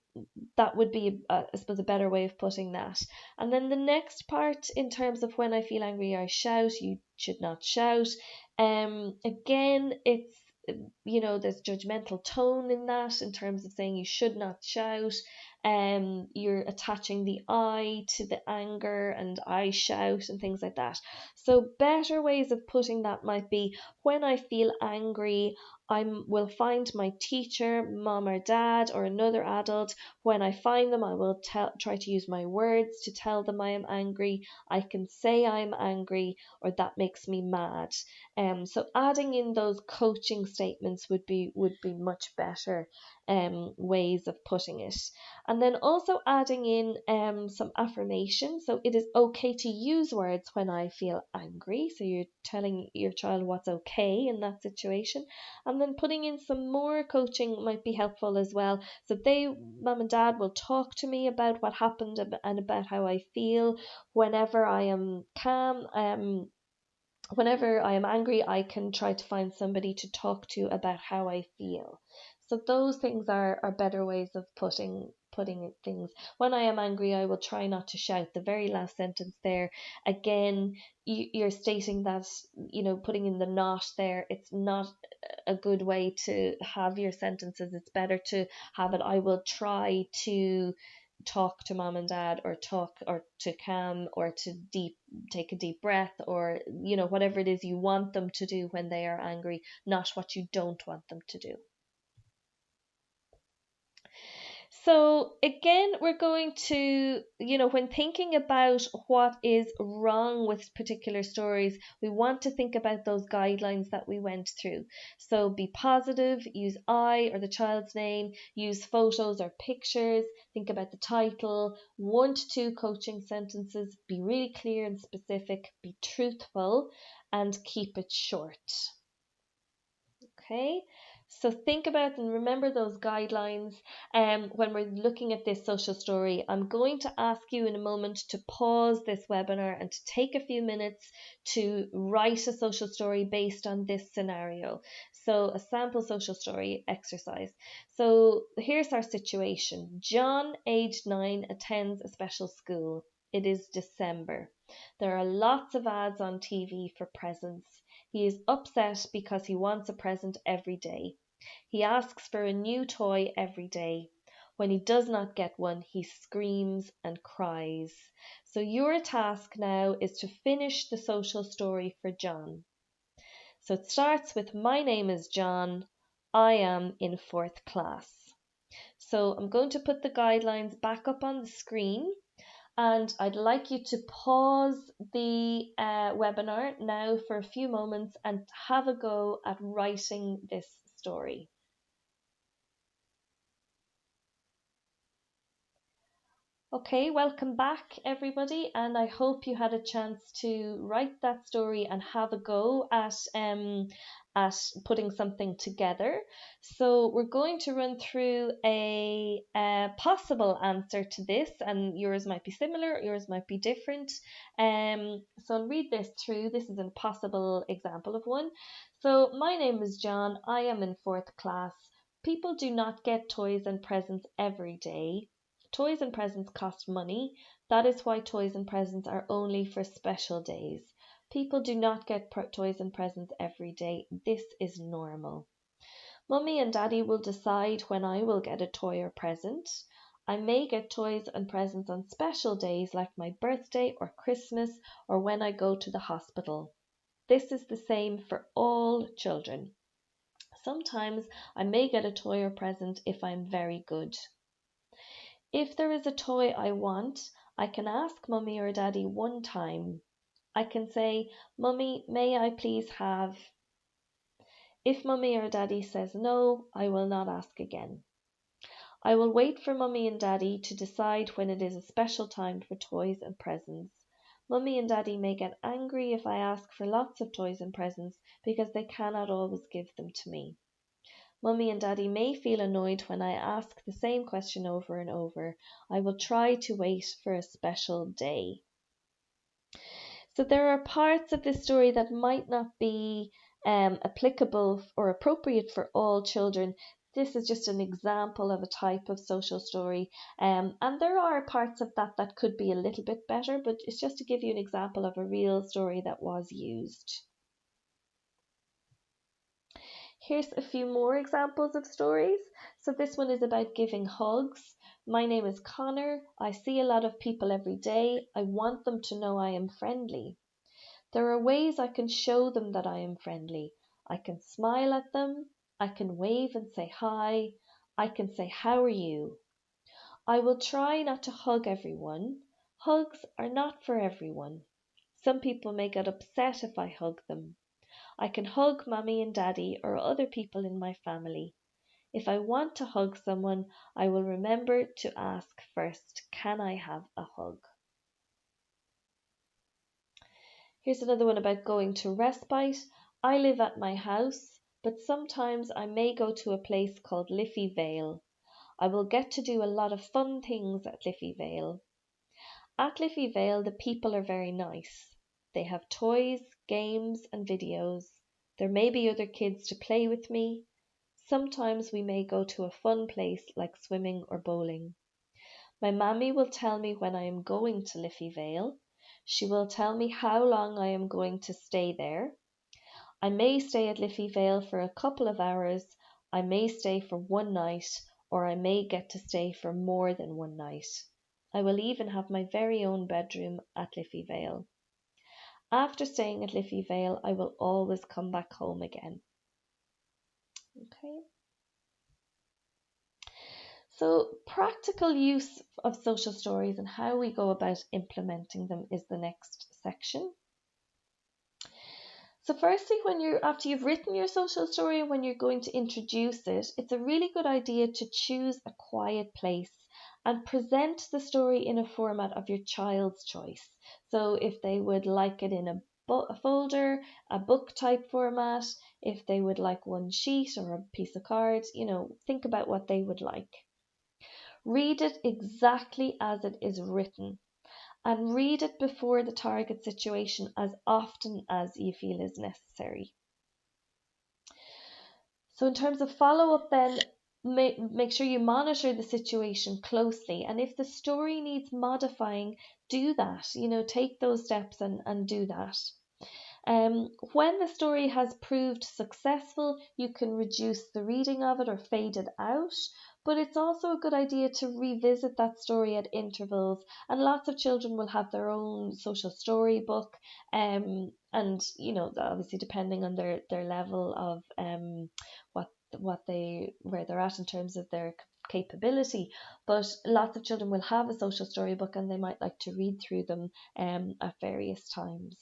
that would be, I suppose, a better way of putting that. And then the next part, in terms of when I feel angry, I shout. You should not shout. Again, it's, there's judgmental tone in that in terms of saying you should not shout. You're attaching the I to the anger and I shout and things like that. So better ways of putting that might be, when I feel angry, I will find my teacher, mom or dad, or another adult. When I find them, I will try to use my words to tell them I am angry. I can say I'm angry, or that makes me mad. So adding in those coaching statements would be much better ways of putting it. And then also adding in some affirmation. So it is okay to use words when I feel angry. So you're telling your child what's okay in that situation. And then putting in some more coaching might be helpful as well. So mom and dad will talk to me about what happened and about how I feel. Whenever I am calm, whenever I am angry, I can try to find somebody to talk to about how I feel. So those things are better ways of putting things. When I am angry, I will try not to shout. The very last sentence there, again, you're stating that, putting in the not there, it's not a good way to have your sentences. It's better to have it, I will try to talk to mom and dad, or talk, or to calm, or to take a deep breath, or whatever it is you want them to do when they are angry, not what you don't want them to do. So again, we're going to, when thinking about what is wrong with particular stories, we want to think about those guidelines that we went through. So be positive, use I or the child's name, use photos or pictures, think about the title, 1 to 2 coaching sentences, be really clear and specific, be truthful, and keep it short. Okay, so think about and remember those guidelines when we're looking at this social story. I'm going to ask you in a moment to pause this webinar and to take a few minutes to write a social story based on this scenario. So a sample social story exercise. So here's our situation. John, aged 9, attends a special school. It is December. There are lots of ads on TV for presents. He is upset because he wants a present every day. He asks for a new toy every day. When he does not get one, he screams and cries. So your task now is to finish the social story for John. So it starts with, my name is John. I am in 4th class. So I'm going to put the guidelines back up on the screen. And I'd like you to pause the webinar now for a few moments and have a go at writing this story. Okay, welcome back everybody, and I hope you had a chance to write that story and have a go at putting something together. So we're going to run through a possible answer to this, and yours might be similar, yours might be different. So I'll read this through. This is a possible example of one. So my name is John. I am in 4th class. People do not get toys and presents every day. Toys and presents cost money. That is why toys and presents are only for special days. People do not get toys and presents every day. This is normal. Mummy and Daddy will decide when I will get a toy or present. I may get toys and presents on special days like my birthday or Christmas, or when I go to the hospital. This is the same for all children. Sometimes I may get a toy or present if I'm very good. If there is a toy I want, I can ask Mummy or Daddy one time. I can say, Mummy, may I please have? If Mummy or Daddy says no, I will not ask again. I will wait for Mummy and Daddy to decide when it is a special time for toys and presents. Mummy and Daddy may get angry if I ask for lots of toys and presents because they cannot always give them to me. Mummy and Daddy may feel annoyed when I ask the same question over and over. I will try to wait for a special day. So there are parts of this story that might not be applicable or appropriate for all children. This is just an example of a type of social story, and there are parts of that could be a little bit better, but it's just to give you an example of a real story that was used. Here's a few more examples of stories. So this one is about giving hugs. My name is Connor. I see a lot of people every day. I want them to know I am friendly. There are ways I can show them that I am friendly. I can smile at them. I can wave and say hi. I can say, how are you? I will try not to hug everyone. Hugs are not for everyone. Some people may get upset if I hug them. I can hug Mummy and Daddy or other people in my family. If I want to hug someone, I will remember to ask first, can I have a hug? Here's another one about going to respite. I live at my house, but sometimes I may go to a place called Liffey Vale. I will get to do a lot of fun things at Liffey Vale. At Liffey Vale, the people are very nice. They have toys, games and videos. There may be other kids to play with me. Sometimes we may go to a fun place like swimming or bowling. My mammy will tell me when I am going to Liffey Vale. She will tell me how long I am going to stay there. I may stay at Liffey Vale for a couple of hours. I may stay for one night, or I may get to stay for more than one night. I will even have my very own bedroom at Liffey Vale. After staying at Liffey Vale, I will always come back home again. Okay. So, practical use of social stories and how we go about implementing them is the next section. So, firstly, after you've written your social story, when you're going to introduce it, it's a really good idea to choose a quiet place and present the story in a format of your child's choice. So, if they would like it in a folder, a book type format, if they would like one sheet or a piece of card, think about what they would like. Read it exactly as it is written and read it before the target situation as often as you feel is necessary. So, in terms of follow up, then make sure you monitor the situation closely. And if the story needs modifying, do that. Take those steps and do that. When the story has proved successful, you can reduce the reading of it or fade it out. But it's also a good idea to revisit that story at intervals. And lots of children will have their own social story book. And obviously depending on their level of where they're at in terms of their capability, but lots of children will have a social story book and they might like to read through them at various times.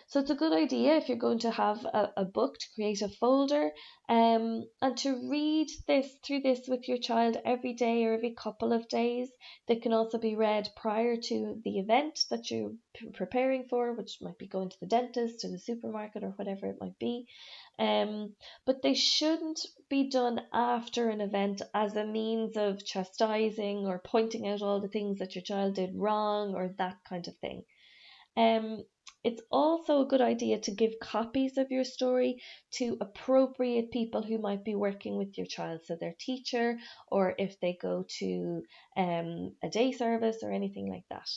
So it's a good idea if you're going to have a book to create a folder and to read through this with your child every day or every couple of days. They can also be read prior to the event that you're preparing for, which might be going to the dentist, to the supermarket, or whatever it might be. But they shouldn't be done after an event as a means of chastising or pointing out all the things that your child did wrong or that kind of thing. It's also a good idea to give copies of your story to appropriate people who might be working with your child, so their teacher, or if they go to a day service or anything like that.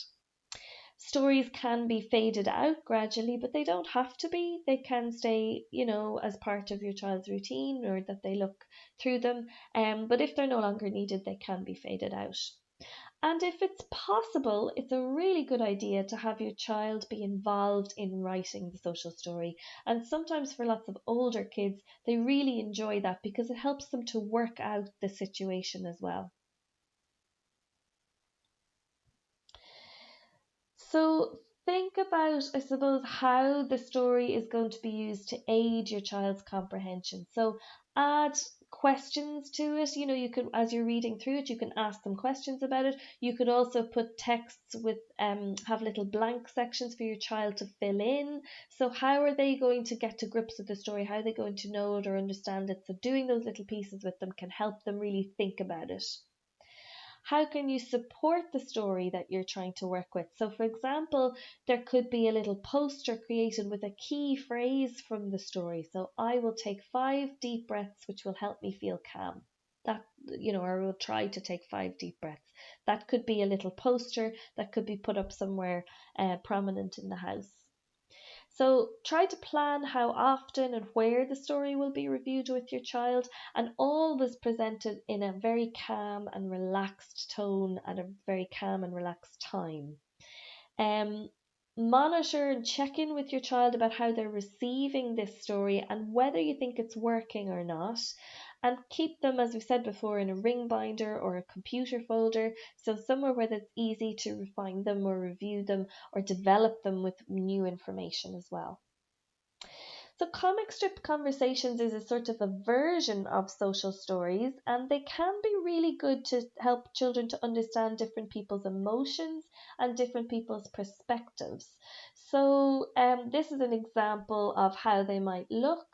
Stories can be faded out gradually, but they don't have to be. They can stay, as part of your child's routine, or that they look through them. But if they're no longer needed, they can be faded out. And if it's possible, it's a really good idea to have your child be involved in writing the social story. And sometimes for lots of older kids, they really enjoy that because it helps them to work out the situation as well. So think about, I suppose, how the story is going to be used to aid your child's comprehension. So add questions to it. You could, as you're reading through it, you can ask them questions about it. You could also put texts with have little blank sections for your child to fill in. So how are they going to get to grips with the story? How are they going to know it or understand it? So doing those little pieces with them can help them really think about it. How can you support the story that you're trying to work with? So, for example, there could be a little poster created with a key phrase from the story. So, I will take 5 deep breaths, which will help me feel calm. Or will try to take 5 deep breaths. That could be a little poster that could be put up somewhere prominent in the house. So try to plan how often and where the story will be reviewed with your child, and always presented in a very calm and relaxed tone at a very calm and relaxed time. Um, Monitor and check in with your child about how they're receiving this story and whether you think it's working or not. And keep them, as we said before, in a ring binder or a computer folder, so somewhere where it's easy to refine them or review them or develop them with new information as well. So, comic strip conversations is a sort of a version of social stories, and they can be really good to help children to understand different people's emotions and different people's perspectives. So, this is an example of how they might look.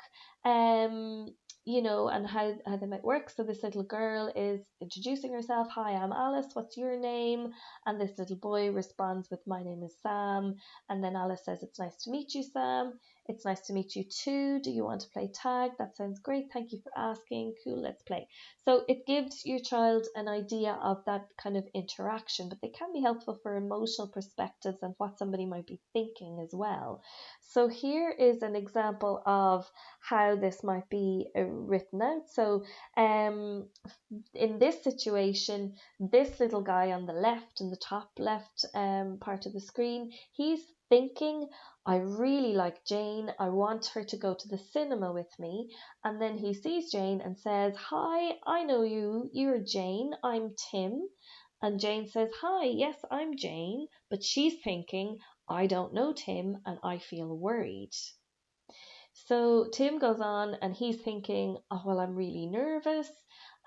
And how they might work. So this little girl is introducing herself. Hi, I'm Alice. What's your name? And this little boy responds with, my name is Sam. And then Alice says, it's nice to meet you, Sam. It's nice to meet you too. Do you want to play tag? That sounds great. Thank you for asking. Cool, let's play. So it gives your child an idea of that kind of interaction, but they can be helpful for emotional perspectives and what somebody might be thinking as well. So here is an example of how this might be written out. So in this situation, this little guy on the left, in the top left part of the screen, he's thinking, I really like Jane. I want her to go to the cinema with me. And then he sees Jane and says, hi, I know you. You're Jane. I'm Tim. And Jane says, hi, yes, I'm Jane. But she's thinking, I don't know Tim and I feel worried. So Tim goes on and he's thinking, oh, well, I'm really nervous.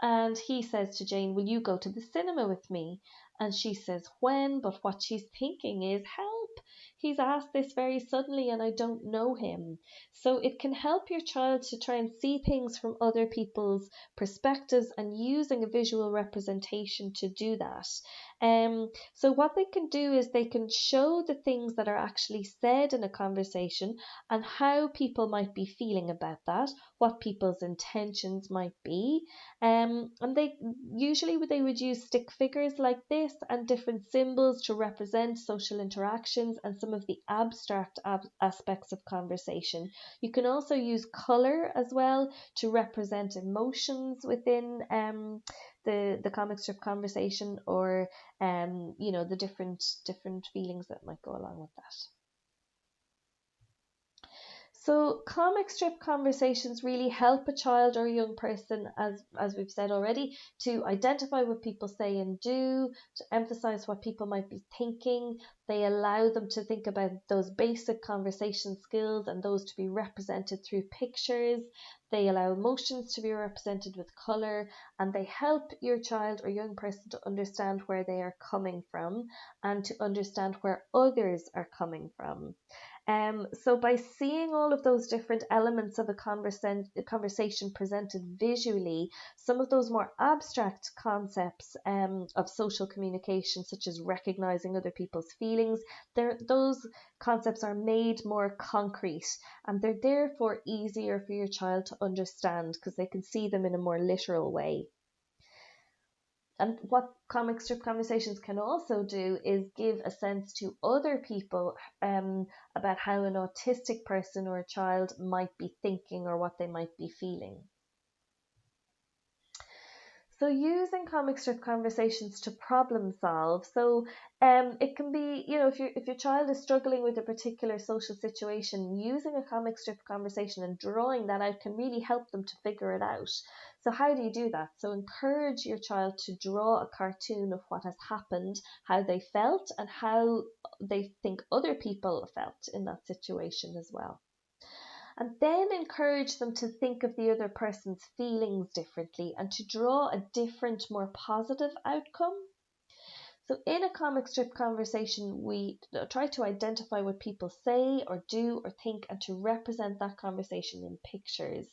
And he says to Jane, will you go to the cinema with me? And she says, when? But what she's thinking is, help. He's asked this very suddenly and I don't know him. So it can help your child to try and see things from other people's perspectives and using a visual representation to do that. So what they can do is they can show the things that are actually said in a conversation and how people might be feeling about that, what people's intentions might be. And they would use stick figures like this and different symbols to represent social interactions and some of the abstract aspects of conversation. You can also use color as well to represent emotions within the comic strip conversation, or the different feelings that might go along with that. So comic strip conversations really help a child or a young person, as we've said already, to identify what people say and do, to emphasize what people might be thinking. They allow them to think about those basic conversation skills and those to be represented through pictures. They allow emotions to be represented with color, and they help your child or young person to understand where they are coming from and to understand where others are coming from. So by seeing all of those different elements of a conversation presented visually, some of those more abstract concepts of social communication, such as recognizing other people's feelings, those concepts are made more concrete, and they're therefore easier for your child to understand because they can see them in a more literal way. And what comic strip conversations can also do is give a sense to other people about how an autistic person or a child might be thinking or what they might be feeling. So using comic strip conversations to problem solve. So it can be, if your child is struggling with a particular social situation, using a comic strip conversation and drawing that out can really help them to figure it out. So how do you do that? So encourage your child to draw a cartoon of what has happened, how they felt, and how they think other people felt in that situation as well. And then encourage them to think of the other person's feelings differently and to draw a different, more positive outcome. So in a comic strip conversation, we try to identify what people say or do or think and to represent that conversation in pictures.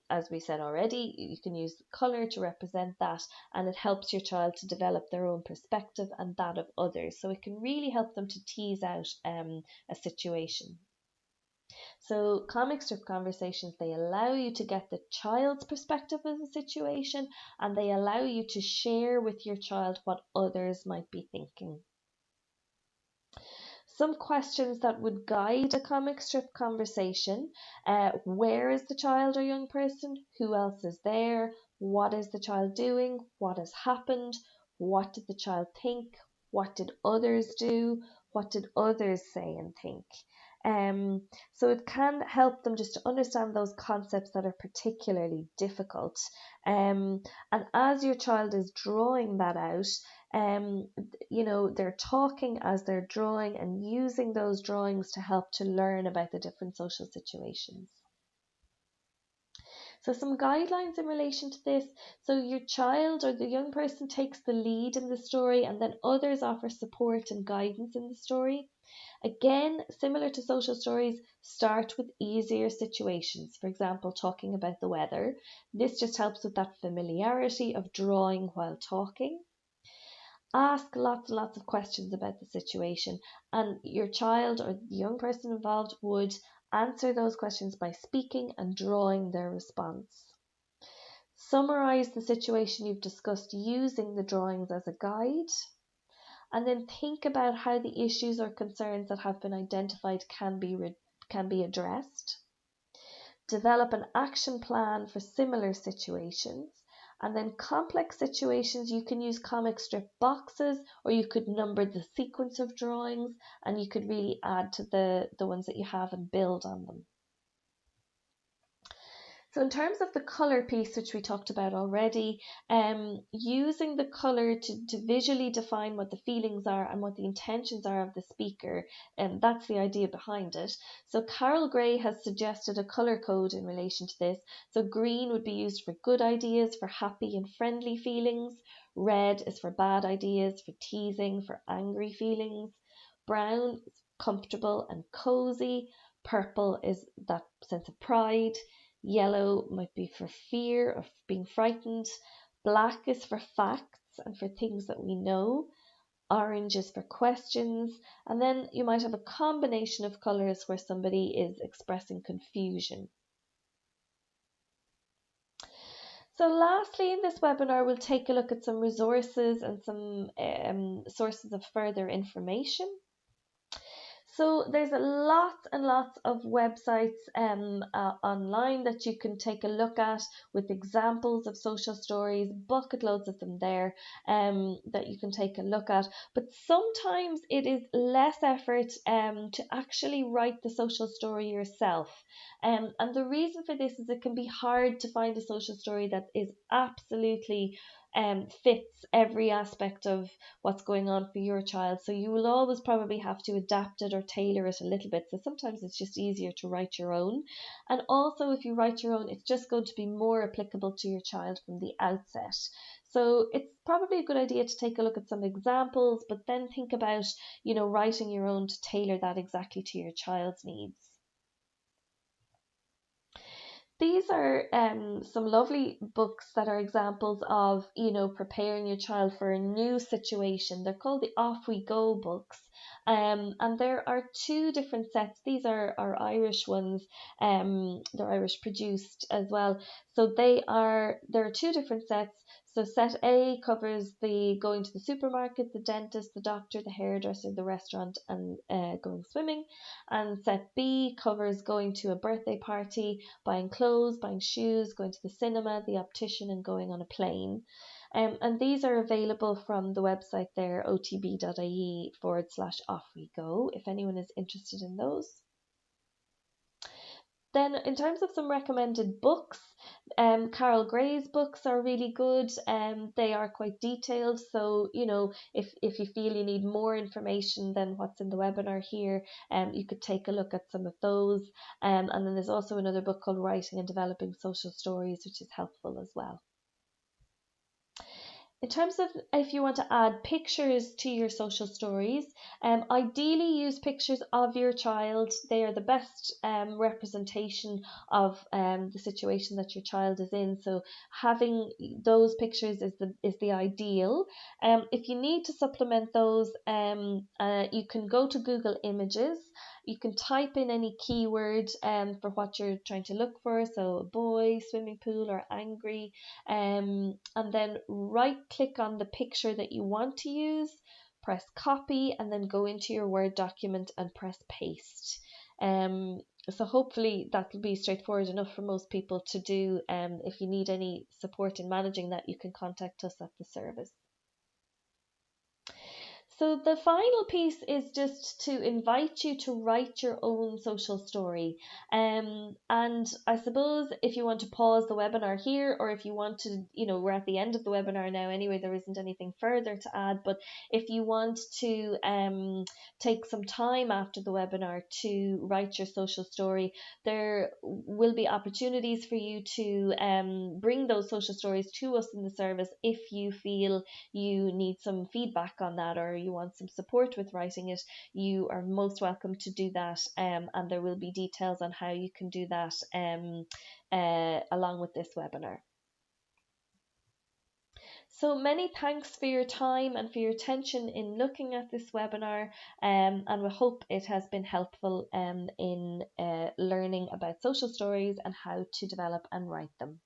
As we said already, you can use colour to represent that, and it helps your child to develop their own perspective and that of others. So it can really help them to tease out a situation. So comic strip conversations, they allow you to get the child's perspective of the situation, and they allow you to share with your child what others might be thinking. Some questions that would guide a comic strip conversation: where is the child or young person? Who else is there? What is the child doing? What has happened? What did the child think? What did others do? What did others say and think? So it can help them just to understand those concepts that are particularly difficult. And as your child is drawing that out, they're talking as they're drawing and using those drawings to help to learn about the different social situations. So some guidelines in relation to this. So your child or the young person takes the lead in the story, and then others offer support and guidance in the story. Again, similar to social stories, start with easier situations. For example, talking about the weather. This just helps with that familiarity of drawing while talking. Ask lots and lots of questions about the situation, and your child or the young person involved would Answer those questions by speaking and drawing their response. Summarize the situation you've discussed using the drawings as a guide. And then think about how the issues or concerns that have been identified can be addressed. Develop an action plan for similar situations. And then complex situations, you can use comic strip boxes, or you could number the sequence of drawings, and you could really add to the ones that you have and build on them. So in terms of the colour piece, which we talked about already, using the colour to visually define what the feelings are and what the intentions are of the speaker, and that's the idea behind it. So Carol Gray has suggested a colour code in relation to this. So green would be used for good ideas, for happy and friendly feelings. Red is for bad ideas, for teasing, for angry feelings. Brown is comfortable and cozy. Purple is that sense of pride. Yellow might be for fear of being frightened. Black is for facts and for things that we know. Orange is for questions. And then you might have a combination of colours where somebody is expressing confusion. So lastly, in this webinar, we'll take a look at some resources and some sources of further information. So there's a lots and lots of websites online that you can take a look at with examples of social stories, bucket loads of them there that you can take a look at. But sometimes it is less effort to actually write the social story yourself. And the reason for this is it can be hard to find a social story that is absolutely fits every aspect of what's going on for your child. So you will always probably have to adapt it or tailor it a little bit. So sometimes it's just easier to write your own. And also if you write your own, it's just going to be more applicable to your child from the outset. So it's probably a good idea to take a look at some examples, but then think about, writing your own to tailor that exactly to your child's needs. These are some lovely books that are examples of, preparing your child for a new situation. They're called the Off We Go books. And there are two different sets. These are Irish ones. They're Irish produced as well. So there are two different sets. So set A covers the going to the supermarket, the dentist, the doctor, the hairdresser, the restaurant, and going swimming. And set B covers going to a birthday party, buying clothes, buying shoes, going to the cinema, the optician, and going on a plane. And these are available from the website there, otb.ie/offwego, if anyone is interested in those. Then in terms of some recommended books, Carol Gray's books are really good. They are quite detailed. So, if you feel you need more information than what's in the webinar here, you could take a look at some of those. And then there's also another book called Writing and Developing Social Stories, which is helpful as well. In terms of if you want to add pictures to your social stories, ideally use pictures of your child. They are the best representation of the situation that your child is in. So having those pictures is the ideal. If you need to supplement those, you can go to Google Images. You can type in any keyword for what you're trying to look for. So a boy, swimming pool, or angry. And then right click on the picture that you want to use, press copy, and then go into your Word document and press paste. So hopefully that will be straightforward enough for most people to do. If you need any support in managing that, you can contact us at the service. So the final piece is just to invite you to write your own social story. And I suppose if you want to pause the webinar here, or if you want to, we're at the end of the webinar now anyway, there isn't anything further to add, but if you want to take some time after the webinar to write your social story, there will be opportunities for you to bring those social stories to us in the service if you feel you need some feedback on that, or you want some support with writing it. You are most welcome to do that, and there will be details on how you can do that along with this webinar. So many thanks for your time and for your attention in looking at this webinar, and we hope it has been helpful in learning about social stories and how to develop and write them.